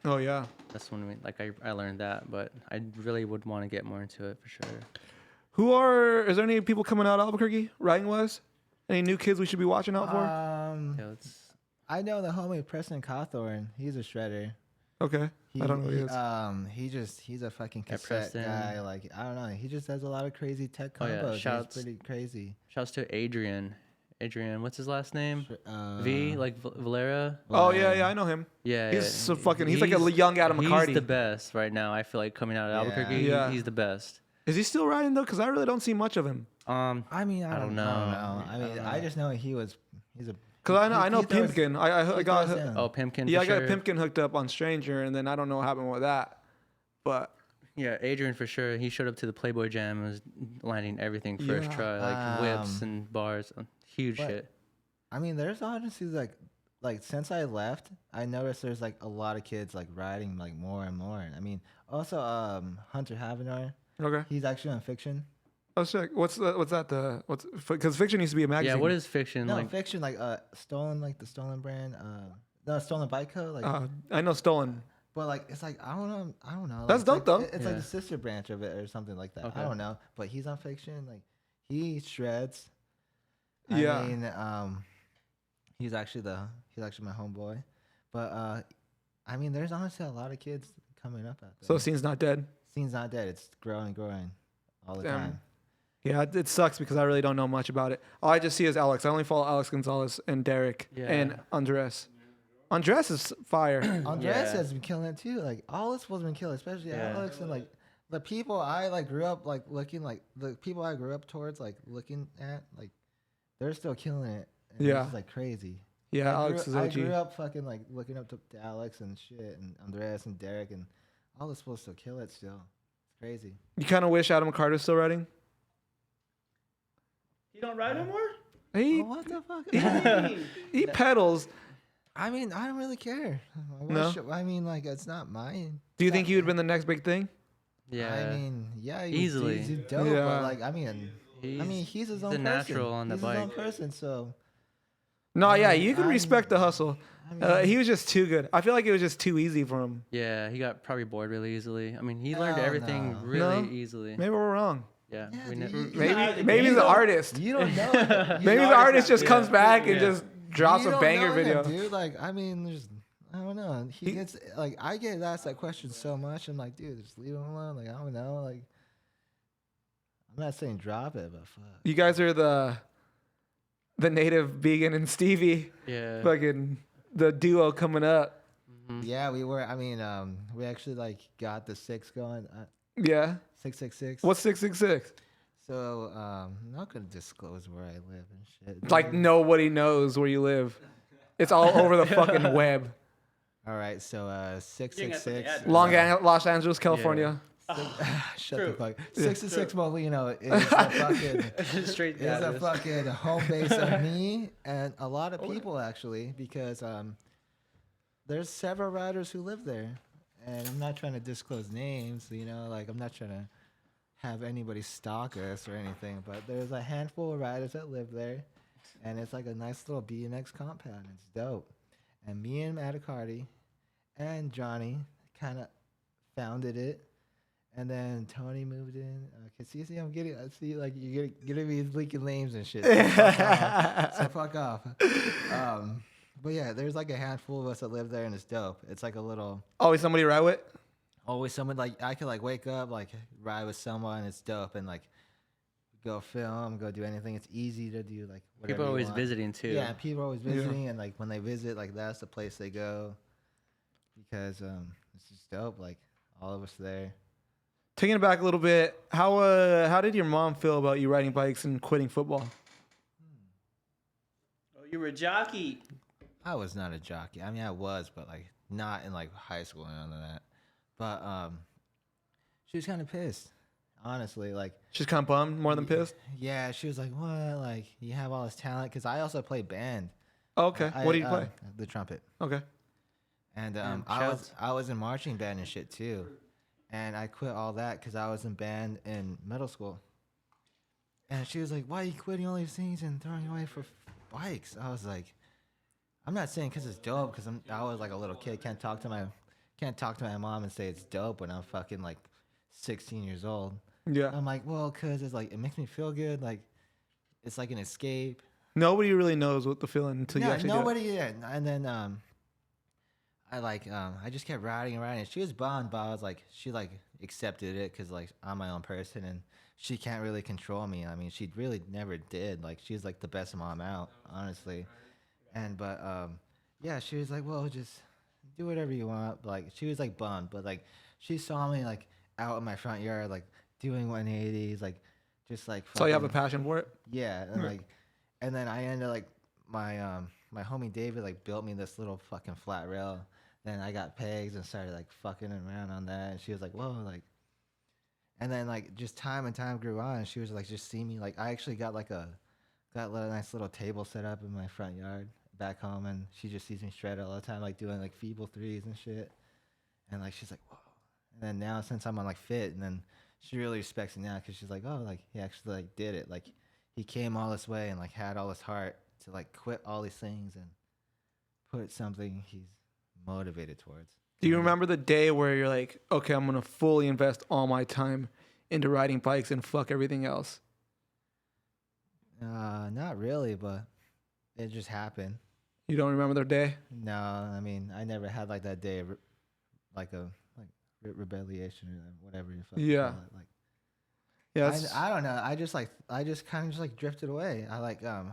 A: Oh yeah.
B: That's when I learned that, but I really would want to get more into it for sure.
A: Is there any people coming out of Albuquerque riding wise? Any new kids we should be watching out for?
B: Yeah,
D: I know the homie Preston Cawthorn. He's a shredder.
A: Okay. I don't know who he is.
D: He's a fucking
B: Yeah,
D: cassette
B: Preston.
D: guy. Like, I don't know. He just does a lot of crazy tech
B: Oh, yeah.
D: combos.
B: Shouts-
D: He's pretty crazy.
B: Shouts to Adrian. What's his last name?
D: Uh,
B: V, like Valera.
A: Oh yeah, I know him.
B: Yeah,
A: He's
B: yeah.
A: so fucking. He's like a young Adam McCarty.
B: He's the best right now. I feel like coming out of Albuquerque,
A: Yeah.
B: he's the best.
A: Is he still riding though? Because I really don't see much of him.
D: I mean, I don't know.
B: I don't know.
D: I just know he's a.
A: Because I know
D: he throws-
A: Pimpkin. I
D: he
A: got
D: throws down.
B: Oh, Pimpkin.
A: yeah,
B: for
A: I got
B: sure.
A: Pimpkin hooked up on Stranger, and then I don't know what happened with that. But
B: Yeah, Adrian for sure. He showed up to the Playboy Jam and was landing everything first
A: Yeah.
B: try, like whips and bars, huge
D: but-
B: shit.
D: I mean, there's honestly like since I left, I noticed there's like a lot of kids like riding like more and more. I mean, also Hunter Havenar,
A: okay,
D: he's actually on Fiction.
A: let's check. What's that? Because Fiction used to be a magazine.
B: Yeah, what is fiction?
D: No,
B: like,
D: Fiction like Stolen, like the Stolen brand. No, Stolen Bike Co. Like,
A: I know Stolen.
D: but like it's like I don't know. Like,
A: That's
D: it's
A: dope,
D: like,
A: though.
D: It's like
B: Yeah.
D: the sister branch of it or something like that.
B: Okay.
D: I don't know, but he's on Fiction. Like he shreds.
A: Yeah.
D: I mean, he's actually my homeboy, but I mean, there's honestly a lot of kids coming up out there.
A: So the scene's not dead.
D: Scene's not dead. It's growing all the
A: Damn.
D: time.
A: Yeah, it sucks because I really don't know much about it. All I just see is Alex. I only follow Alex Gonzalez and Derek
B: Yeah.
A: and Andres. Andres is fire.
D: Andres
B: Yeah.
D: has been killing it too. Like all this was been killing, especially
B: Yeah.
D: Alex and like the people I like grew up like looking like the people I grew up towards like looking at like they're still killing it. And
A: Yeah.
D: it's just, like crazy.
A: Yeah,
D: I
A: Alex
D: grew,
A: is
D: I
A: OG.
D: grew up fucking like looking up to Alex and shit and Andres and Derek and all this will still kill it still. It's crazy.
A: You kind of wish Adam McCarter was still riding.
C: You don't ride no more?
A: He
D: Oh, what the fuck?
A: he pedals.
D: I mean, I don't really care.
A: No?
D: I mean, like it's not mine.
A: Do you think he would have been the next big thing?
B: yeah,
D: I mean, yeah,
B: Easily.
D: He's dope,
A: Yeah.
D: but like, I mean, he's his own
B: a
D: person.
B: natural on the
D: He's his own
B: bike.
D: person, so
A: No, yeah, you can
D: I'm-
A: respect the hustle.
D: I mean,
A: He was just too good. I feel like it was just too easy for him.
B: Yeah, he got probably bored really easily. I mean, he learned
D: Hell
B: everything
D: no.
B: really
A: No?
B: easily.
A: Maybe we're wrong.
B: Yeah,
D: Yeah,
B: we
D: dude,
B: ne-
D: you-
A: Maybe
C: you
A: maybe
C: don't-
A: the artist.
D: you don't know. him.
A: Maybe the artist just
C: yeah.
A: comes back and
B: Yeah.
A: just drops
D: You
A: a
D: don't
A: banger
D: know him,
A: video.
D: dude. Like, I mean, there's, I don't know. He gets like, I get asked that question so much. I'm like, dude, just leave him alone. Like, I don't know. Like, I'm not saying drop it, but fuck.
A: You guys are the native vegan and Stevie,
B: yeah.
A: fucking the duo coming up.
D: Yeah, we were. I mean, we actually like got the 6 going.
A: Yeah.
D: 666.
A: What's 666?
D: So, I'm not gonna disclose where I live and shit.
A: Like nobody knows where you live. It's all over the fucking web.
D: All right, so
C: You
D: 666.
C: ain't
A: Los Angeles, California.
D: Shut
C: True.
D: the fuck. 666 Molino is a fucking
B: Straight
D: is a
B: address.
D: fucking home base of me and a lot of people actually because there's several riders who live there, and I'm not trying to disclose names. You know, like I'm not trying to have anybody stalk us or anything, but there's a handful of riders that live there, and it's like a nice little BMX compound. It's dope. And me and Matacardi and Johnny kind of founded it. And then Tony moved in. See, I'm getting. I see, like you're getting me leaking names and shit. So fuck off. But yeah, there's like a handful of us that live there, and it's dope. It's like a little.
A: Always somebody to ride with.
D: Always someone like I could like wake up, like ride with someone. It's dope, and like go film, go do anything. It's easy to do like whatever.
B: People are
D: you
B: always
D: want.
B: visiting too.
D: Yeah, people are always visiting, and like when they visit, like that's the place they go because it's just dope. Like all of us there.
A: Taking it back a little bit, how did your mom feel about you riding bikes and quitting football?
C: Oh, you were a jockey.
D: I was not a jockey. I mean, I was, but like not in like high school and none of that. But she was kind of pissed, honestly. Like,
A: She's kind of bummed, more than pissed.
D: yeah, she was like, "What? Like, you have all this talent?" Because I also played band
A: Oh, okay. What do you play?
D: The trumpet.
A: Okay.
D: And
B: shouts.
D: I was in marching band and shit too, and I quit all that because I was in band in middle school. And she was like, "Why are you quitting all these things and throwing away for bikes?" I was like, "I'm not saying because it's dope, because I was like a little kid, can't talk to my mom and say it's dope when I'm fucking like 16 years old."
A: Yeah.
D: I'm like, "Well, because it's like it makes me feel good, like it's like an escape."
A: Nobody really knows what the feeling until you
D: No,
A: actually
D: nobody did. And then I just kept riding and riding. She was bummed, but I was like, she like accepted it because like I'm my own person and she can't really control me. I mean, she really never did. Like she's like the best mom out, honestly. And but yeah, she was like, well, just do whatever you want. Like she was like bummed, but like she saw me like out in my front yard, like doing 180s, like just like.
A: So you have a passion for it?
D: Yeah, and like, and then I ended like my homie David like built me this little fucking flat rail. Then I got pegs and started like fucking around on that, and she was like, whoa, like. And then like just time and time grew on, and she was like just see me like I actually got a nice little table set up in my front yard back home, and she just sees me shred all the time, like doing like feeble threes and shit. And like she's like, whoa. And then now since I'm on like fit, and then she really respects me now because she's like, oh, like he actually like did it, like he came all this way and like had all this heart to like quit all these things and put something he's motivated towards.
A: Do you remember the day where you're like, okay, I'm going to fully invest all my time into riding bikes and fuck everything else?
D: Not really, but it just happened.
A: You don't remember the day?
D: No, I mean, I never had like that day, like rebellion or whatever you fucking
A: Yeah.
D: call it. Like,
A: Yeah.
D: I don't know. I just kind of just like drifted away. I like kind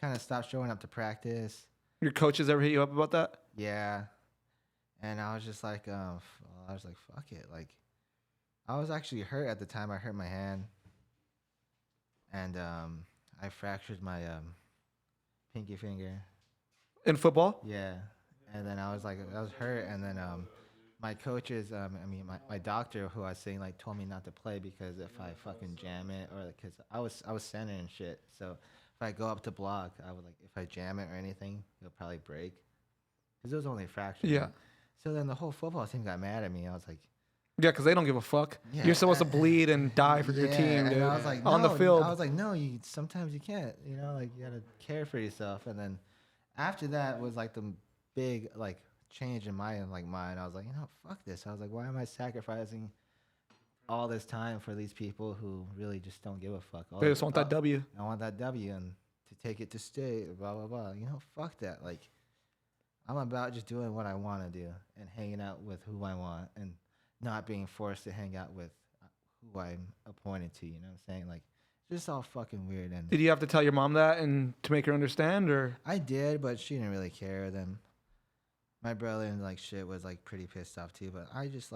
D: of stopped showing up to practice.
A: Your coaches ever hit you up about that?
D: Yeah. And I was just like, fuck it. Like, I was actually hurt at the time. I hurt my hand, and I fractured my pinky finger.
A: In football?
D: Yeah. And then I was hurt, and then my coaches, my doctor who I was seeing like told me not to play because if I fucking jam it or because I was center and shit. So if I go up to block, I would like if I jam it or anything, it'll probably break. Because it was only a fracture.
A: Yeah.
D: So then the whole football team got mad at me. I was like,
A: yeah, because they don't give a fuck.
D: Yeah,
A: You're supposed to bleed and die for your team, dude.
D: And I was like,
A: on the
D: no.
A: field.
D: I was like, no, sometimes you can't. You know, like you gotta care for yourself. And then after that was like the big like change in my mind. I was like, fuck this. I was like, why am I sacrificing all this time for these people who really just don't give a fuck?
A: They just want that W.
D: I want that W and to take it to state. Blah blah blah. Fuck that. Like. I'm about just doing what I want to do and hanging out with who I want and not being forced to hang out with who I'm appointed to, you know what I'm saying? Like, just all fucking weird. And
A: Did you have to tell your mom that and to make her understand, or?
D: I did, but she didn't really care. Then my brother and like shit was like pretty pissed off too, but I just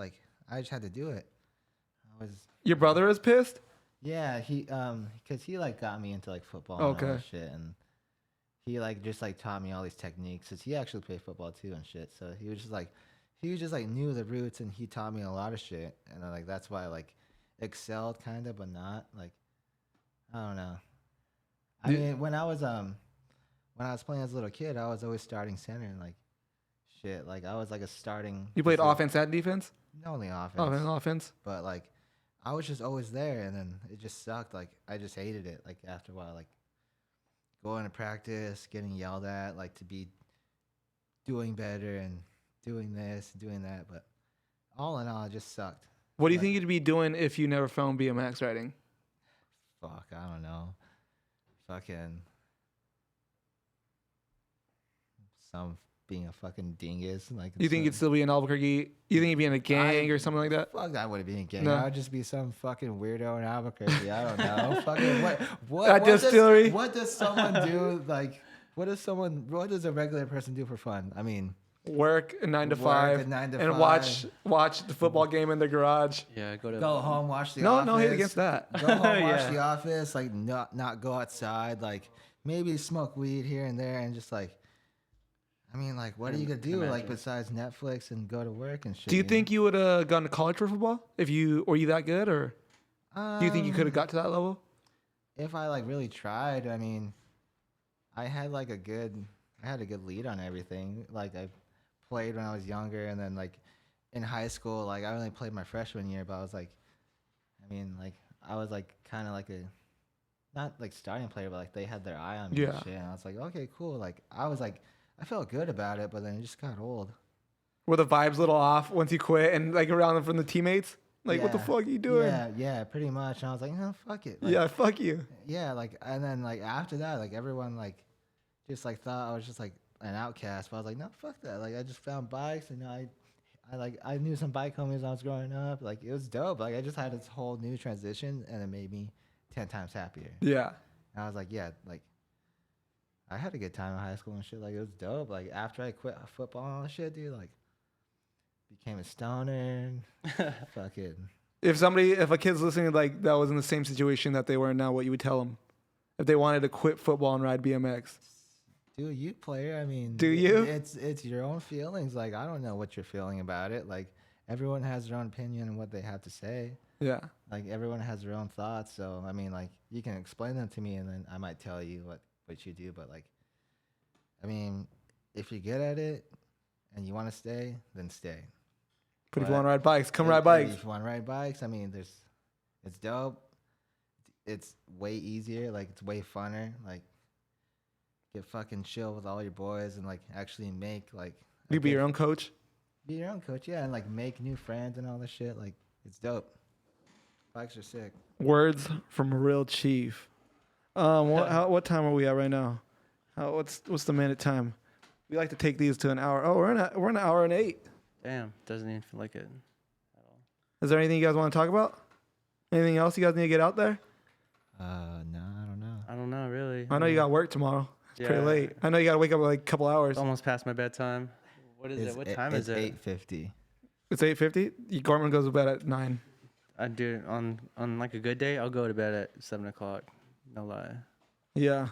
D: had to do it.
A: Your brother is pissed?
D: Yeah, he because he like got me into like football and all that shit, and he like just like taught me all these techniques because he actually played football too and shit. So he was just like knew the roots, and he taught me a lot of shit. And like that's why I like excelled kind of, but not like I don't know. I mean, when I was playing as a little kid, I was always starting center and like shit. Like I was like a starting.
A: You played offense and defense?
D: Only offense.
A: Oh, offense.
D: But like I was just always there, and then it just sucked. Like I just hated it. Like after a while, like. Going to practice, getting yelled at, like to be doing better and doing this, doing that. But all in all, it just sucked.
A: What do you think you'd be doing if you never found BMX riding?
D: Fuck, I don't know. Fucking being a fucking dingus. Like
A: You think you'd still be in Albuquerque? You think you'd be in a gang or something like that?
D: Fuck, I wouldn't be in a gang.
A: No.
D: I would just be some fucking weirdo in Albuquerque. I don't know. Fucking what?
A: At distillery?
D: What does someone do? Like, what does a regular person do for fun? I mean,
A: Work a 9 to 5 and watch the football game in the garage.
B: Yeah,
D: go home, watch the Office.
A: No hate against that.
D: Go home, watch The Office. Like, not go outside. Like, maybe smoke weed here and there, and just like. I mean, like, what are you gonna do, like, besides Netflix and go to work and shit?
A: Do you think you would have gone to college for football were you that good, or do you think you could have got to that level?
D: If I like really tried, I mean, I had I had a good lead on everything. Like I played when I was younger, and then like in high school, like I only played my freshman year, but I was like, I mean, like I was like kind of like a not like starting player, but like they had their eye on me and shit. And I was like, okay, cool. Like I was like, I felt good about it, but then it just got old.
A: Were the vibes a little off once you quit and like around from the teammates? Like, what the fuck are you doing?
D: Yeah, pretty much. And I was like, no, fuck it. Like,
A: yeah, fuck you.
D: Yeah, like, and then like after that, like everyone like just like thought I was just like an outcast, but I was like, no, fuck that. Like I just found bikes, and I knew some bike homies when I was growing up. Like it was dope. Like I just had this whole new transition, and it made me 10 times happier.
A: Yeah.
D: And I was like, yeah, like I had a good time in high school and shit. Like it was dope. Like after I quit football and all that shit, dude, like became a stoner. Fucking.
A: If a kid's listening, like that was in the same situation that they were in now, what you would tell them if they wanted to quit football and ride BMX?
D: Do you, player? I mean,
A: do you?
D: It's your own feelings. Like I don't know what you're feeling about it. Like everyone has their own opinion and what they have to say.
A: Yeah.
D: Like everyone has their own thoughts. So I mean, like you can explain them to me, and then I might tell you what you do. But like, I mean, if you're good at it and you want to stay, then stay.
A: But if you want to ride bikes, come ride bikes.
D: If you want to ride bikes, I mean, it's dope. It's way easier. Like it's way funner. Like get fucking chill with all your boys and like actually make like.
A: You be your own coach.
D: Be your own coach, yeah, and like make new friends and all this shit. Like it's dope. Bikes are sick.
A: Words from a real chief. What time are we at right now? What's the minute time? We like to take these to an hour. Oh, we're in an hour and 8.
B: Damn, doesn't even feel like it at all.
A: Is there anything you guys want to talk about? Anything else you guys need to get out there?
D: No, I don't know.
B: I don't know, really.
A: I know you got work tomorrow. It's pretty late. I know you got to wake up in like a couple hours.
B: It's almost past my bedtime. What is it? What time is it?
D: It's 8:50.
A: It's 8:50. Gorman goes to bed at 9.
B: I do on like a good day. I'll go to bed at 7 o'clock. No lie.
A: Yeah.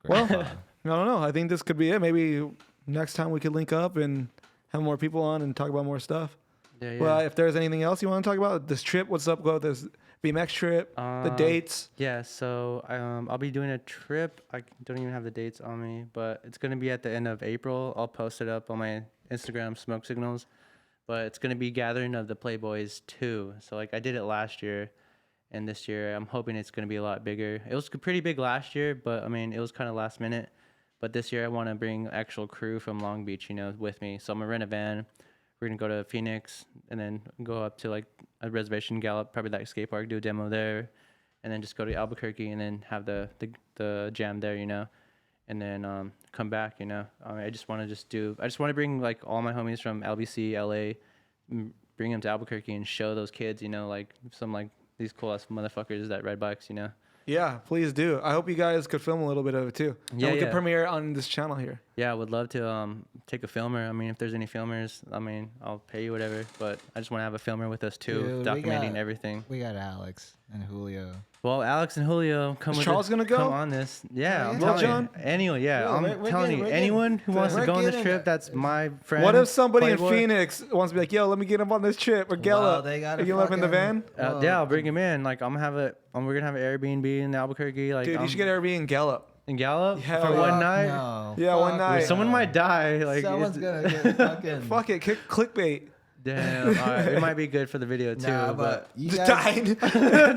A: Well, I don't know. I think this could be it. Maybe next time we could link up and have more people on and talk about more stuff.
B: Yeah.
A: Well, if there's anything else you want to talk about, this trip, what's up? Go this BMX trip, the dates.
B: Yeah. So I'll be doing a trip. I don't even have the dates on me, but it's gonna be at the end of April. I'll post it up on my Instagram, Smoke Signals. But it's gonna be Gathering of the Playboys 2. So like I did it last year, and this year I'm hoping it's gonna be a lot bigger. It was pretty big last year, but I mean it was kind of last minute. But this year I want to bring actual crew from Long Beach, with me. So I'm gonna rent a van. We're gonna go to Phoenix and then go up to like a reservation gallop, probably like skate park, do a demo there, and then just go to Albuquerque and then have the jam there, and then come back, I just want to bring like all my homies from LBC, LA, bring them to Albuquerque and show those kids, like some like these cool ass motherfuckers that ride bikes,
A: Yeah, please do. I hope you guys could film a little bit of it too.
B: Yeah,
A: and we could premiere on this channel here.
B: Yeah, I would love to take a filmer. I mean, if there's any filmers, I'll pay you whatever. But I just want to have a filmer with us too,
D: Dude,
B: documenting everything.
D: We got Alex and Julio.
B: Well, Alex and Julio come.
A: Is Charles gonna go?
B: Come on this. Yeah, I'm
A: Well,
B: telling
A: John?
B: you. Anyone, yeah,
D: Yo,
B: I'm
D: we're
B: telling
D: getting-
B: you.
D: we're
B: Anyone
D: getting-
B: who wants to
D: we're
B: go on this
D: getting
B: trip,
D: it.
B: that's my friend.
A: What if somebody in
B: Playboy.
A: Phoenix wants to be like, yo, let me get him on this trip or Gala?
D: Well, they gotta
A: Are you let him in the van?
D: fucking-
B: Yeah, I'll bring him in. Like we're gonna have an Airbnb in Albuquerque. Like
A: Dude, you should get Airbnb in Gallup.
B: in Gallup
A: Hell
B: for
A: yeah.
B: one night.
D: No,
A: Yeah, one
D: fuck
A: night.
D: no.
B: Someone might die. Like
D: Someone's
B: it's-
D: gonna get fucking.
A: Fuck it, clickbait.
B: Damn. All right. It might be good for the video too.
D: Nah, but you guys,
A: Died.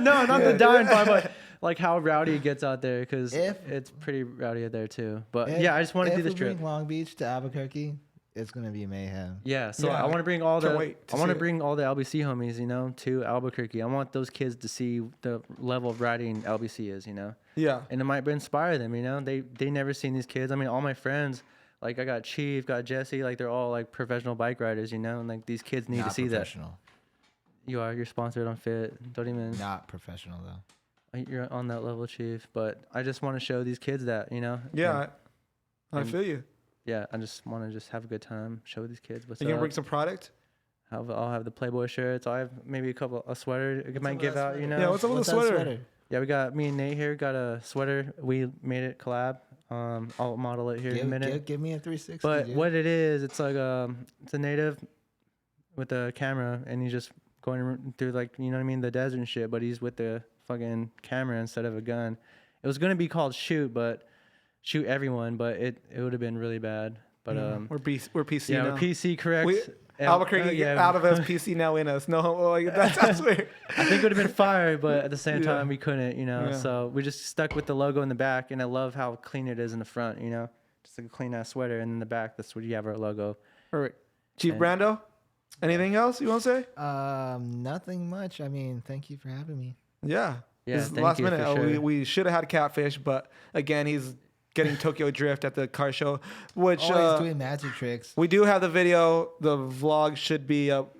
B: No, not the dying part, but like how rowdy it gets out there because
D: If-
B: it's pretty rowdy out there too. But
D: if-
B: yeah, I just want to
D: if
B: do this
D: we
B: trip.
D: bring Long Beach to Albuquerque, it's gonna be mayhem.
B: Yeah, so
A: Yeah,
B: I want to bring all
A: can't
B: the
A: wait to
B: I want
A: see
B: to
A: it.
B: bring all the LBC homies, to Albuquerque. I want those kids to see the level of riding LBC is,
A: Yeah.
B: and it might inspire them. They never seen these kids. I mean, all my friends, like I got Chief, got Jesse, like they're all like professional bike riders, and like these kids need
D: Not
B: to see that.
D: professional.
B: You're sponsored on Fit. Don't even.
D: Not professional though.
B: You're on that level, Chief. But I just want to show these kids that,
A: Yeah. I
B: and-
A: feel you.
B: Yeah, I just want to just have a good time, show these kids what's
A: You gonna
B: up.
A: bring some product?
B: I'll have the Playboy shirts. I'll have maybe a sweater. I might give out,
A: Yeah, what's up with the
D: that
A: sweater?
B: Yeah, we got me and Nate here. Got a sweater. We made it collab. I'll model it here in a minute.
D: Give me a 360.
B: But
D: dude.
B: what it is, it's like it's a native with a camera, and he's just going through like the desert and shit. But he's with the fucking camera instead of a gun. It was gonna be called Shoot, but shoot everyone, but it would have been really bad. But
A: we're PC
B: yeah,
A: now.
B: we're PC, correct?
A: Albuquerque out of us, PC now in us. No, like, that's weird.
B: I think it would have been fire, but at the same time we couldn't, you know.
A: Yeah.
B: So we just stuck with the logo in the back, and I love how clean it is in the front, you know, just like a clean ass sweater, and in the back that's where you have our logo.
A: All right, Chief Brando. Anything else you want to say?
D: Nothing much. I mean, thank you for having me.
A: Yeah.
B: Yeah,
A: This is the
B: thank
A: last
B: you,
A: minute.
B: for sure.
A: We should have had Catfish, but again, he's getting Tokyo Drift at the car show, which
D: Always doing magic tricks.
A: we do have the video. The vlog should be up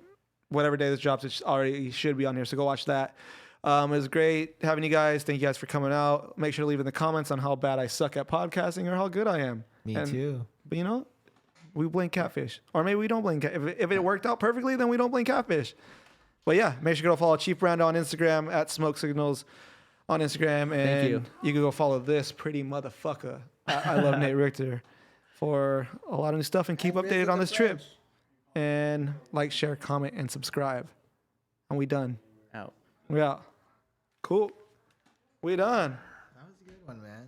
A: whatever day this drops. It already should be on here, so go watch that. It was great having you guys. Thank you guys for coming out. Make sure to leave in the comments on how bad I suck at podcasting or how good I am.
D: Me too.
A: But you know, we blame Catfish, or maybe we don't blame Catfish. If it worked out perfectly, then we don't blame Catfish. But yeah, make sure to go follow Chief Brando on Instagram at Smoke Signals on Instagram, and you can go follow this pretty motherfucker. I love Nate Richter for a lot of new stuff, and keep updated on this trip. And like, share, comment, and subscribe. And we done.
B: Out.
A: We out. Cool. We done.
D: That was a good one, man.